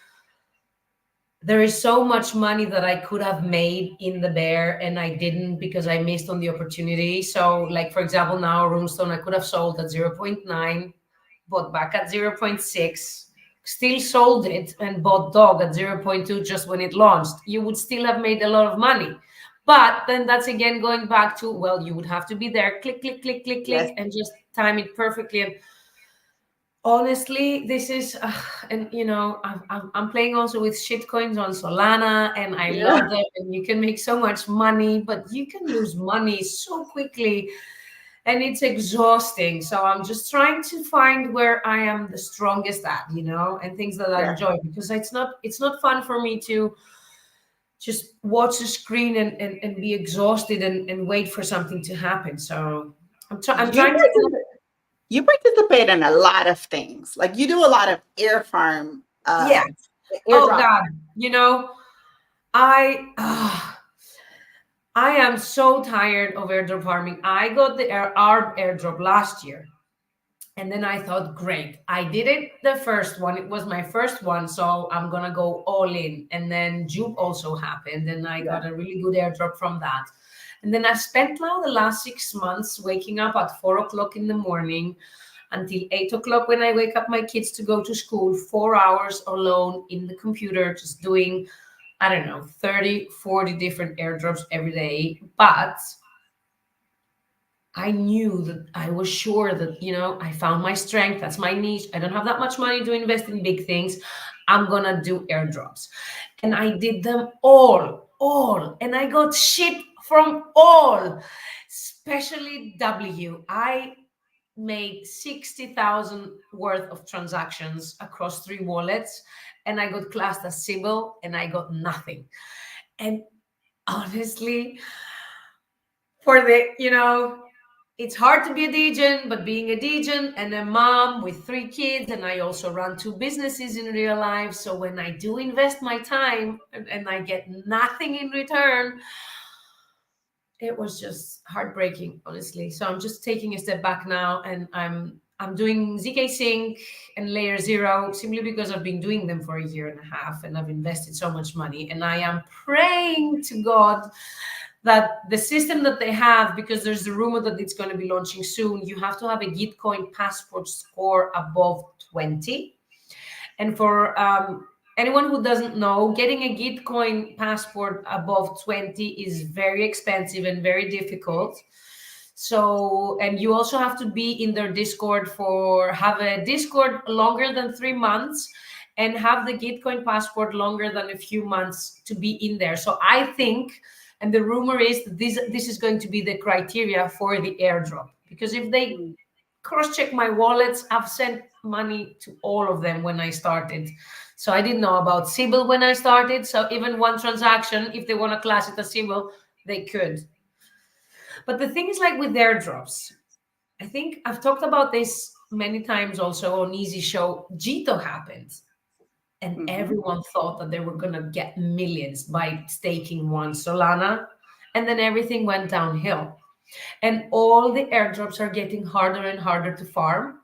there is so much money that I could have made in the bear and I didn't, because I missed on the opportunity. So like, for example, now Runestone, I could have sold at 0.9, bought back at 0.6, still sold it and bought dog at 0.2 just when it launched. You would still have made a lot of money. But then that's again going back to, well, you would have to be there, click, click, click, click, click, Yes. and just time it perfectly. And honestly, this is, and I'm playing also with shit coins on Solana, and I love them, and you can make so much money, but you can lose money so quickly, and it's exhausting. So I'm just trying to find where I am the strongest at, and things that I enjoy, because it's not fun for me to just watch the screen and be exhausted and wait for something to happen. So I'm trying to. You participate in a lot of things. Like you do a lot of air farm. Yeah. Oh God. I am so tired of airdrop farming. I got the ARB airdrop last year. And then I thought, great, I did it the first one. It was my first one. So I'm going to go all in. And then Jupe also happened. And I got a really good airdrop from that. And then I've spent now the last 6 months waking up at 4 o'clock in the morning until 8 o'clock when I wake up my kids to go to school, 4 hours alone in the computer, just doing, I don't know, 30, 40 different airdrops every day. But I knew that I was sure that, I found my strength. That's my niche. I don't have that much money to invest in big things. I'm going to do airdrops. And I did them all. And I got shit from all, especially W. I made 60,000 worth of transactions across 3 wallets, and I got classed as Sybil, and I got nothing. And honestly, for the, it's hard to be a degen, but being a degen and a mom with 3 kids, and I also run 2 businesses in real life. So when I do invest my time and I get nothing in return, it was just heartbreaking, honestly. So I'm just taking a step back now, and I'm doing ZK Sync and Layer Zero simply because I've been doing them for a year and a half, and I've invested so much money. And I am praying to God that the system that they have, because there's a rumor that it's going to be launching soon, you have to have a Gitcoin passport score above 20. And for anyone who doesn't know, getting a Gitcoin passport above 20 is very expensive and very difficult. So, and you also have to be in their Discord have a Discord longer than 3 months and have the Gitcoin passport longer than a few months to be in there. So I think, and the rumor is that this is going to be the criteria for the airdrop, because if they cross-check my wallets, I've sent money to all of them when I started. So I didn't know about Sybil when I started. So even one transaction, if they want to class it as Sybil, they could. But the thing is, like with airdrops, I think I've talked about this many times also on Easy Show. Jito happened, and everyone thought that they were going to get millions by staking one Solana, and then everything went downhill. And all the airdrops are getting harder and harder to farm.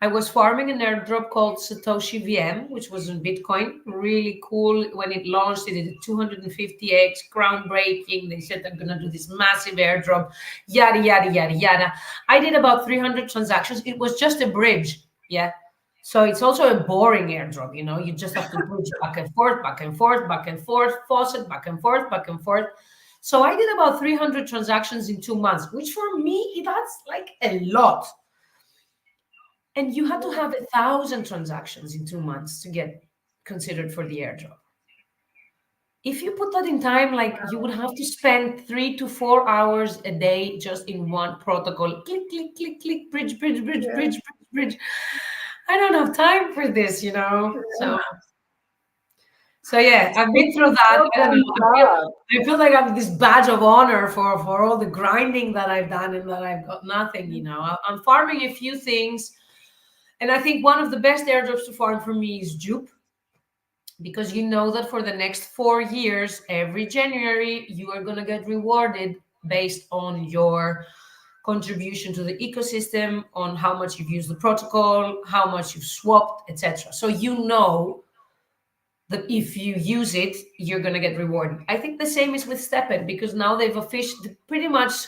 I was farming an airdrop called Satoshi VM, which was in Bitcoin. Really cool. When it launched, it did 250x, groundbreaking. They said they're going to do this massive airdrop, yada, yada, yada, yada. I did about 300 transactions. It was just a bridge. Yeah. So it's also a boring airdrop. You just have to bridge back and forth, back and forth, back and forth, faucet, back and forth, back and forth. So I did about 300 transactions in 2 months, which for me, that's like a lot. And you had to have 1,000 transactions in 2 months to get considered for the airdrop. If you put that in time, like you would have to spend 3 to 4 hours a day just in one protocol. Click, click, click, click, bridge, bridge, bridge, bridge, bridge, bridge. I don't have time for this, So yeah, I've been through that. I don't know. I feel like I'm this badge of honor for all the grinding that I've done and that I've got nothing, I'm farming a few things. And I think one of the best airdrops to farm for me is Jupe, because you know that for the next 4 years, every January, you are going to get rewarded based on your contribution to the ecosystem, on how much you've used the protocol, how much you've swapped, etc. So you know that if you use it, you're going to get rewarded. I think the same is with STEPN, because now they've officially pretty much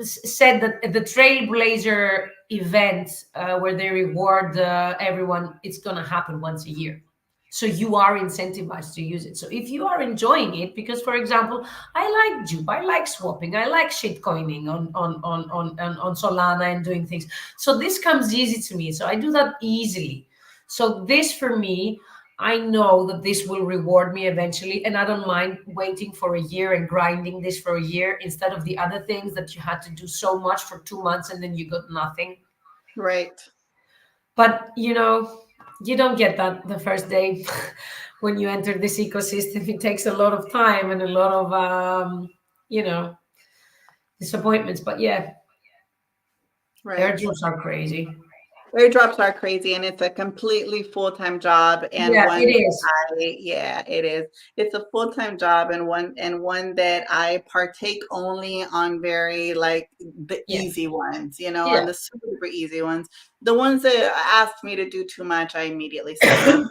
said that the Trailblazer event where they reward everyone, it's going to happen once a year. So you are incentivized to use it. So if you are enjoying it, because for example, I like Jupe, I like swapping, I like shitcoining on Solana and doing things. So this comes easy to me. So I do that easily. So this for me, I know that this will reward me eventually, and I don't mind waiting for a year and grinding this for a year instead of the other things that you had to do so much for 2 months and then you got nothing. Right. But, you don't get that the first day when you enter this ecosystem. It takes a lot of time and a lot of, disappointments. But yeah, Right. airdrops are crazy. Airdrops are crazy, and it's a completely full-time job, and Yeah, one it is. it is. It's a full-time job, and one that I partake only on very the easy ones, on the super easy ones. The ones that ask me to do too much, I immediately say no.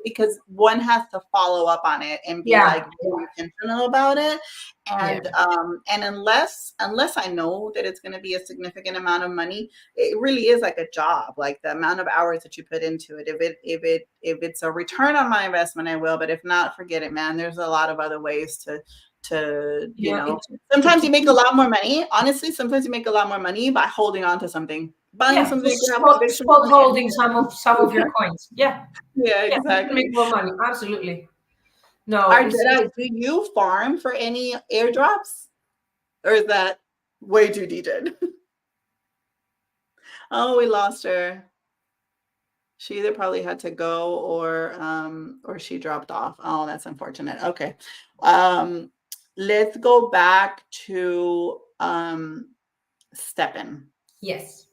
because one has to follow up on it and be like very intentional about it. And and unless I know that it's going to be a significant amount of money, it really is like a job. Like the amount of hours that you put into it. If it's a return on my investment, I will. But if not, forget it, man. There's a lot of other ways to you know. Sometimes you make a lot more money. Honestly, sometimes you make a lot more money by holding on to something, buying something. Spot holding some of your coins. Yeah, exactly. Make more money. Absolutely. No. Do you farm for any airdrops, or is that way too detailed? Oh, we lost her. She either probably had to go or she dropped off. Oh, that's unfortunate. Okay. Let's go back to STEPN. Yes,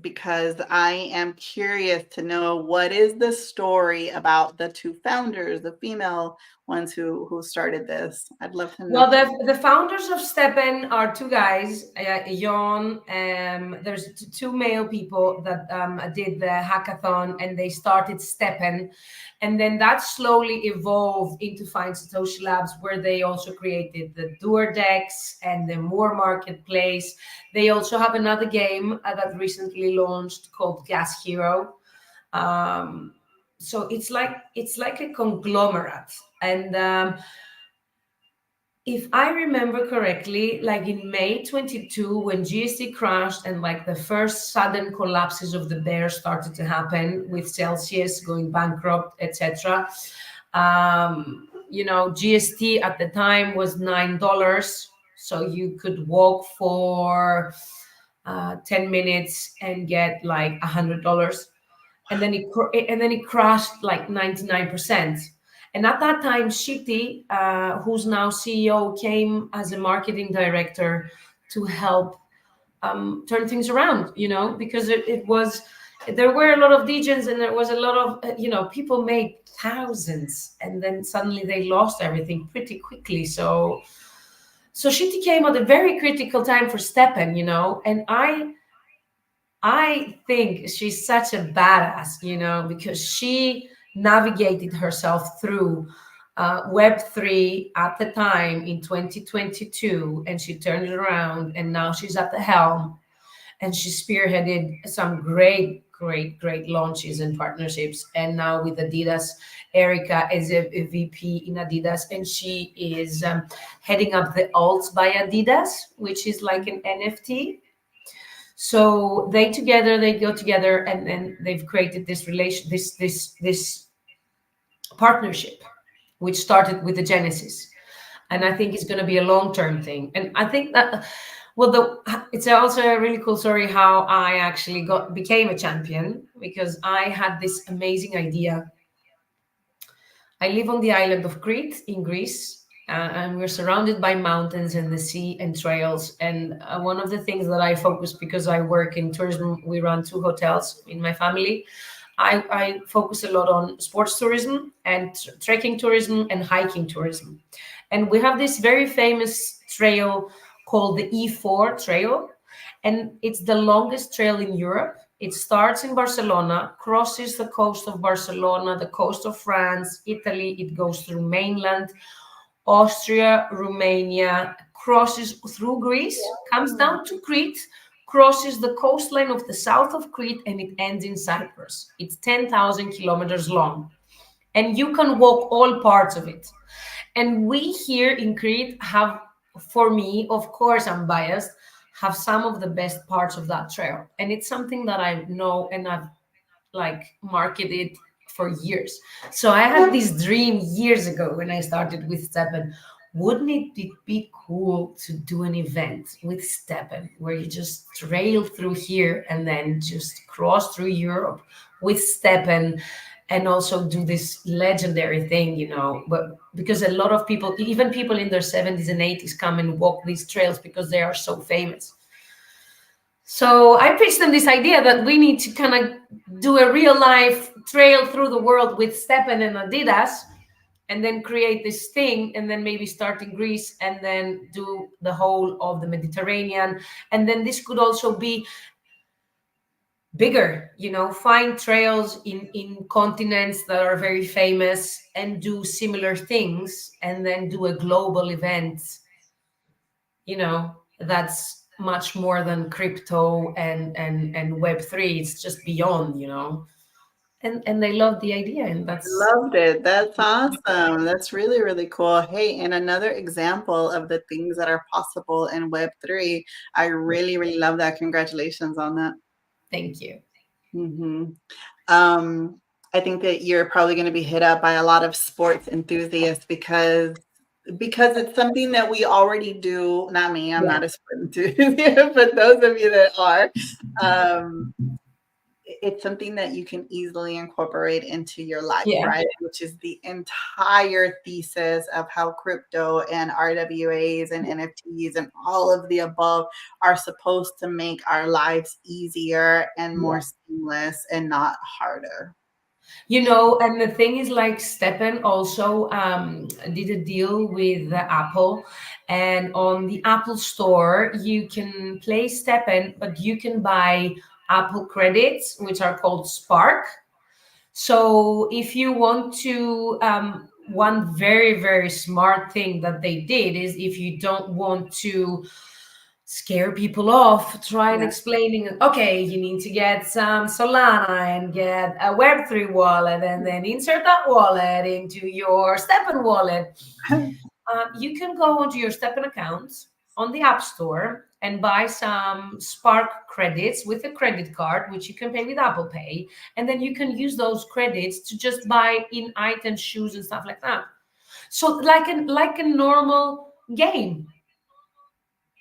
because I am curious to know what is the story about the two founders, the female ones who started this. I'd love to know. Well, the founders of STEPN are two guys, Jon. There's two male people that did the hackathon, and they started STEPN, and then that slowly evolved into Find Satoshi Labs, where they also created the Doer Decks and the More Marketplace. They also have another game that recently launched called Gas Hero. So it's like a conglomerate. And if I remember correctly, like in May 22, when GST crashed and like the first sudden collapses of the bear started to happen with Celsius going bankrupt, etc. GST at the time was $9, so you could walk for 10 minutes and get like $100, and then it crashed like 99%. And at that time, Shiti, who's now CEO, came as a marketing director to help turn things around, because there were a lot of degens, and there was a lot of, people made thousands, and then suddenly they lost everything pretty quickly. So Shiti came at a very critical time for STEPN, and I think she's such a badass, because she navigated herself through Web3 at the time in 2022, and she turned it around, and now she's at the helm, and she spearheaded some great launches and partnerships. And now with Adidas, Erica is a VP in Adidas, and she is heading up the Alts by Adidas, which is like an NFT. So they go together, and then they've created this this partnership, which started with the Genesis, and I think it's going to be a long-term thing. And I think that, it's also a really cool story how I actually became a champion, because I had this amazing idea. I live on the island of Crete in Greece. And we're surrounded by mountains and the sea and trails. And one of the things that I focus, because I work in tourism, we run 2 hotels in my family. I focus a lot on sports tourism and trekking tourism and hiking tourism. And we have this very famous trail called the E4 trail. And it's the longest trail in Europe. It starts in Barcelona, crosses the coast of Barcelona, the coast of France, Italy. It goes through mainland Austria, Romania, crosses through Greece, comes down to Crete, crosses the coastline of the south of Crete, and it ends in Cyprus. It's 10,000 kilometers long, and you can walk all parts of it. And we here in Crete have, for me, of course I'm biased, have some of the best parts of that trail. And it's something that I know, and I've marketed for years. So I had this dream years ago when I started with STEPN. Wouldn't it be cool to do an event with STEPN where you just trail through here and then just cross through Europe with STEPN, and also do this legendary thing, but because a lot of people, even people in their 70s and 80s, come and walk these trails because they are so famous. So I pitched them this idea that we need to kind of do a real life trail through the world with STEPN and Adidas, and then create this thing, and then maybe start in Greece and then do the whole of the Mediterranean. And then this could also be bigger, find trails in continents that are very famous and do similar things, and then do a global event, that's much more than crypto and Web3. It's just beyond, and they love the idea, and that's Loved it. That's awesome. That's really, really cool. Hey, and another example of the things that are possible in Web3. I really, really love that. Congratulations on that. thank you. hmm Um, I think that you're probably going to be hit up by a lot of sports enthusiasts because it's something that we already do. Not me, I'm Yeah, not a sport enthusiast, but those of you that are, um, it's something that you can easily incorporate into your life, yeah. right? Which is the entire thesis of how crypto and RWAs and NFTs and all of the above are supposed to make our lives easier and more seamless and not harder. And the thing is, like, STEPN also did a deal with Apple, and on the Apple Store, you can play STEPN, but you can buy Apple credits, which are called Spark. So if you want to, one very, very smart thing that they did is, if you don't want to scare people off, try and Yeah. explaining, okay, you need to get some Solana and get a Web3 wallet, and then insert that wallet into your STEPN wallet. You can go onto your STEPN account on the App Store and buy some Spark credits with a credit card, which you can pay with Apple Pay. And then you can use those credits to just buy in items, shoes, and stuff like that. So like a normal game,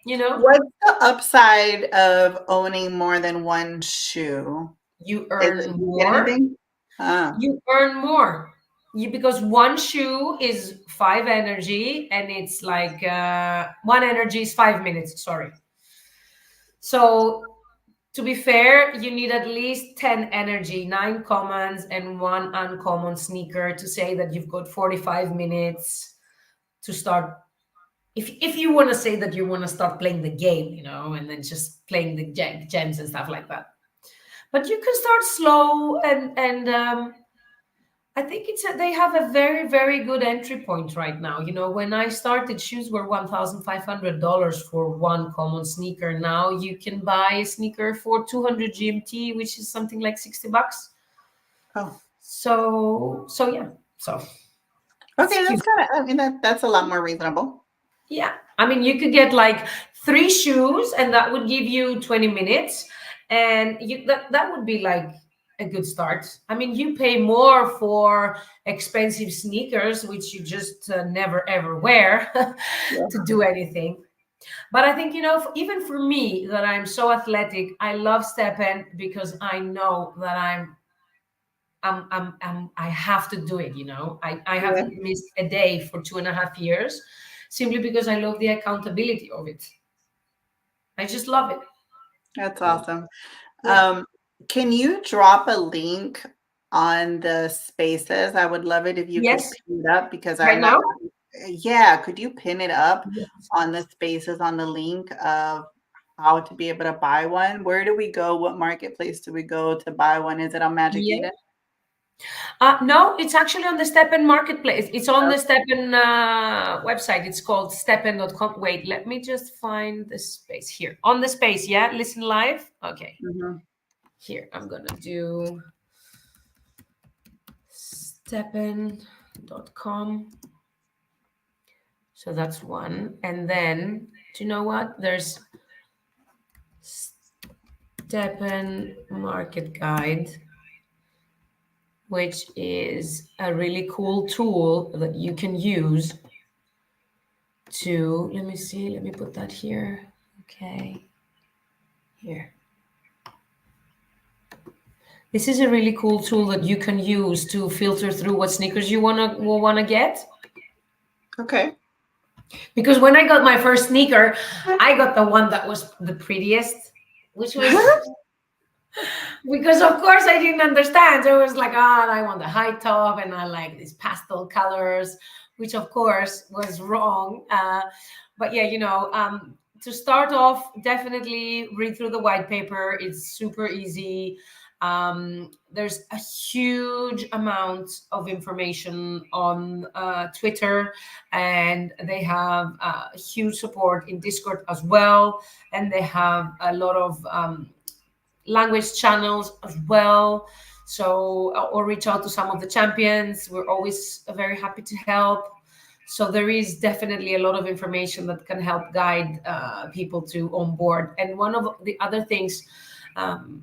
What's the upside of owning more than one shoe? you Is earn it you get more. anything? Ah, You earn more. Because one shoe is 5 energy, and it's like one energy is 5 minutes. Sorry. So to be fair, you need at least 10 energy, 9 commons, and one uncommon sneaker to say that you've got 45 minutes to start. If you want to say that you want to start playing the game, and then just playing the gems and stuff like that. But you can start slow, and I think they have a very, very good entry point right now. When I started, shoes were $1,500 for one common sneaker. Now you can buy a sneaker for 200 GMT, which is something like $60. oh, So yeah. So it's okay. That's cute. kind of. I mean, that's a lot more reasonable. Yeah. I mean, you could get like 3 shoes, and that would give you 20 minutes. And that would be like a good start. I mean, you pay more for expensive sneakers, which you just never ever wear Yeah. to do anything. But I think, even for me, that I'm so athletic, I love STEPN because I know that I have to do it. I Yeah. haven't missed a day for 2.5 years, simply because I love the accountability of it. I just love it. That's Yeah. awesome. Yeah. Can you drop a link on the spaces? I would love it if you could Yes. pin it up because Right I'm not. now. Yeah, could you pin it up Yes. on the spaces on the link of how to be able to buy one? Where do we go? What marketplace do we go to buy one? Is it on Magic Yeah. Eden? No, it's actually on the STEPN marketplace. It's on the STEPN website. It's called STEPN.com. Wait, let me just find the space here. On the space, yeah? Listen live. Okay. Mhm. Here, I'm going to do STEPN.com. So that's one. And then, do you know what? There's STEPN Market Guide, which is a really cool tool that you can use to, let me see, let me put that here. Okay, here. This is a really cool tool that you can use to filter through what sneakers you wanna get. Okay. Because when I got my first sneaker, I got the one that was the prettiest, which was because of course I didn't understand. So it was like, I want the high top and I like these pastel colors, which of course was wrong. But yeah, to start off, definitely read through the white paper. It's super easy. There's a huge amount of information on Twitter, and they have huge support in Discord as well. And they have a lot of language channels as well. So, or reach out to some of the champions. We're always very happy to help. So there is definitely a lot of information that can help guide people to onboard. And one of the other things um,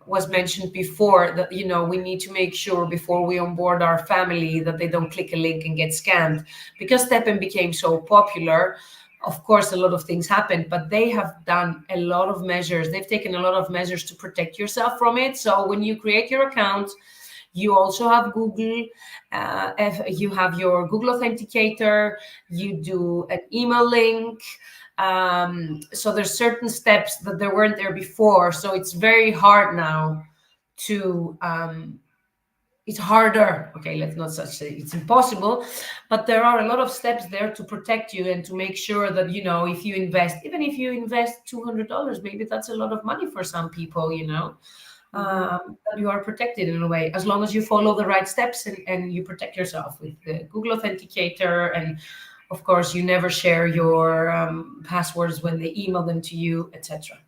was mentioned before, that we need to make sure before we onboard our family that they don't click a link and get scammed. Because STEPN became so popular, of course a lot of things happened, but they have done a lot of measures. They've taken a lot of measures to protect yourself from it. So when you create your account, you also have Google. If you have your Google Authenticator, you do an email link. So there's certain steps that there weren't there before. So it's very hard now to, it's harder. Okay, let's not say it's impossible, but there are a lot of steps there to protect you and to make sure that, if you invest, even if you invest $200, maybe that's a lot of money for some people, you are protected in a way, as long as you follow the right steps and you protect yourself with the Google Authenticator. And of course, you never share your passwords when they email them to you, etc.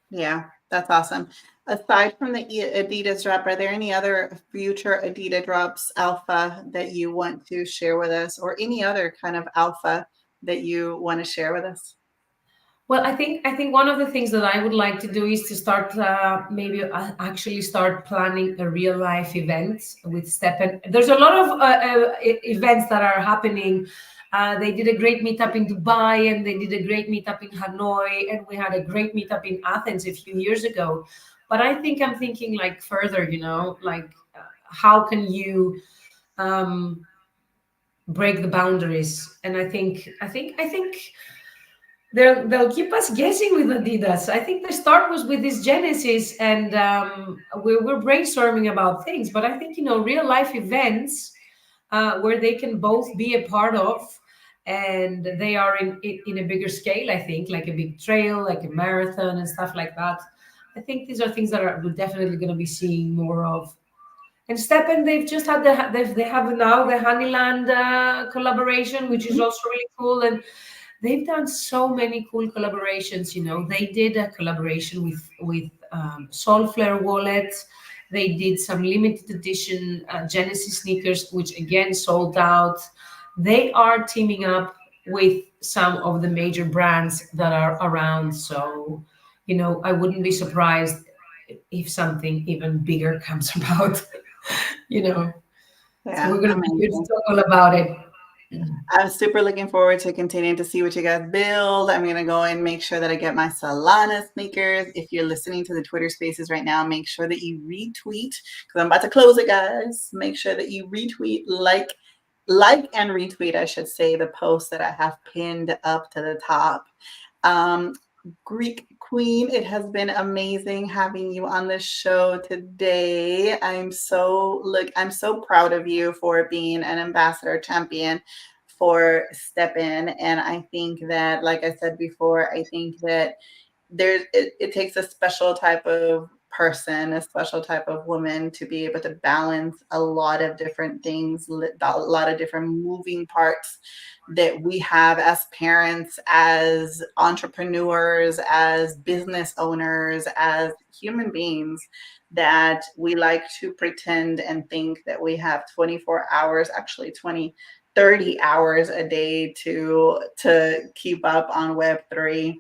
Yeah, that's awesome. Aside from the Adidas drop, are there any other future Adidas drops alpha that you want to share with us, or any other kind of alpha that you want to share with us? Well, I think one of the things that I would like to do is to start maybe actually start planning a real life event with STEPN. There's a lot of events that are happening. They did a great meetup in Dubai, and they did a great meetup in Hanoi, and we had a great meetup in Athens a few years ago. But I'm thinking like further, how can you break the boundaries? And I think they'll keep us guessing with Adidas. I think the start was with this Genesis, and we're brainstorming about things. But I think real life events where they can both be a part of, and they are in a bigger scale. I think like a big trail, like a marathon and stuff like that. I think these are things that we're definitely going to be seeing more of. And STEPN, they've just had they have now the Honeyland collaboration, which is also really cool. And they've done so many cool collaborations. They did a collaboration with Soulflare Wallet. They did some limited edition Genesis sneakers, which again sold out. They are teaming up with some of the major brands that are around. So, I wouldn't be surprised if something even bigger comes about. Yeah, so we're going to be here to talk all about it. I'm super looking forward to continuing to see what you guys build. I'm going to go and make sure that I get my Solana sneakers. If you're listening to the Twitter Spaces right now, make sure that you retweet, because I'm about to close it, guys. Make sure that you retweet, like and retweet, I should say, the post that I have pinned up to the top. Greek Queen, it has been amazing having you on the show today. I'm so proud of you for being an ambassador champion for STEPN. And I think that, like I said before, I think that it takes a special type of person, a special type of woman to be able to balance a lot of different things, a lot of different moving parts that we have as parents, as entrepreneurs, as business owners, as human beings, that we like to pretend and think that we have 24 hours, actually 30 hours a day to keep up on Web3.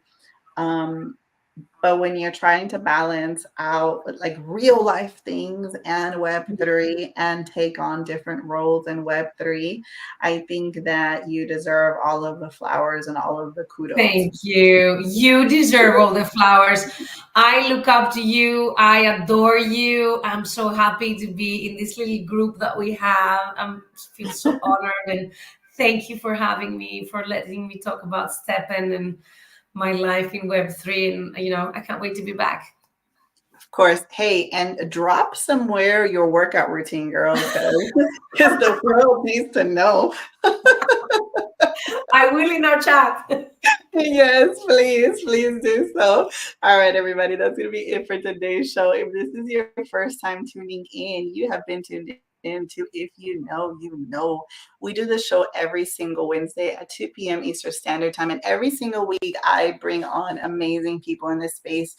But when you're trying to balance out like real life things and Web3 and take on different roles in Web3, I think that you deserve all of the flowers and all of the kudos. Thank you. You deserve all the flowers. I look up to you. I adore you. I'm so happy to be in this little group that we have. I feel so honored, and thank you for having me, for letting me talk about STEPN and my life in Web3, and I can't wait to be back. Of course. Hey, and drop somewhere your workout routine, girl, because the world needs to know. I will in our chat. Yes, please, please do so. All right, everybody, that's going to be it for today's show. If this is your first time tuning in, you have been tuned into If You Know, You Know. We do this show every single Wednesday at 2 p.m. Eastern Standard Time. And every single week, I bring on amazing people in this space,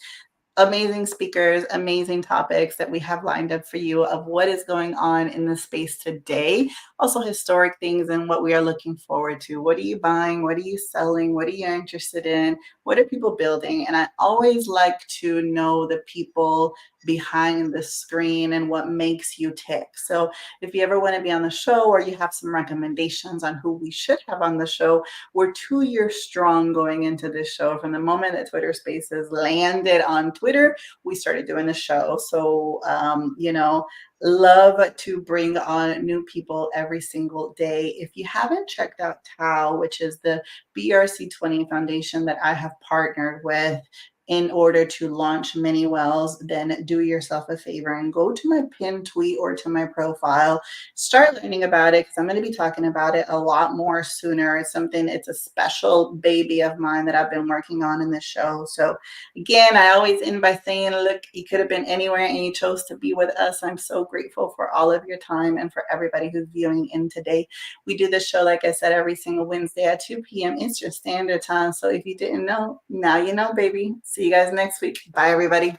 amazing speakers, amazing topics that we have lined up for you of what is going on in the space today. Also, historic things and what we are looking forward to. What are you buying? What are you selling? What are you interested in? What are people building? And I always like to know the people behind the screen and what makes you tick. So if you ever want to be on the show or you have some recommendations on who we should have on the show, we're 2 years strong going into this show. From the moment that Twitter Spaces landed on Twitter, we started doing the show. So, love to bring on new people every single day. If you haven't checked out TAO, which is the BRC20 foundation that I have partnered with in order to launch mini wells, then do yourself a favor and go to my pinned tweet or to my profile. Start learning about it because I'm going to be talking about it a lot more sooner. It's a special baby of mine that I've been working on in this show. So again, I always end by saying, look, you could have been anywhere and you chose to be with us. I'm so grateful for all of your time and for everybody who's viewing in today. We do this show, like I said, every single Wednesday at 2 p.m. Eastern Standard Time. So if you didn't know, now you know, baby. See you guys next week. Bye, everybody.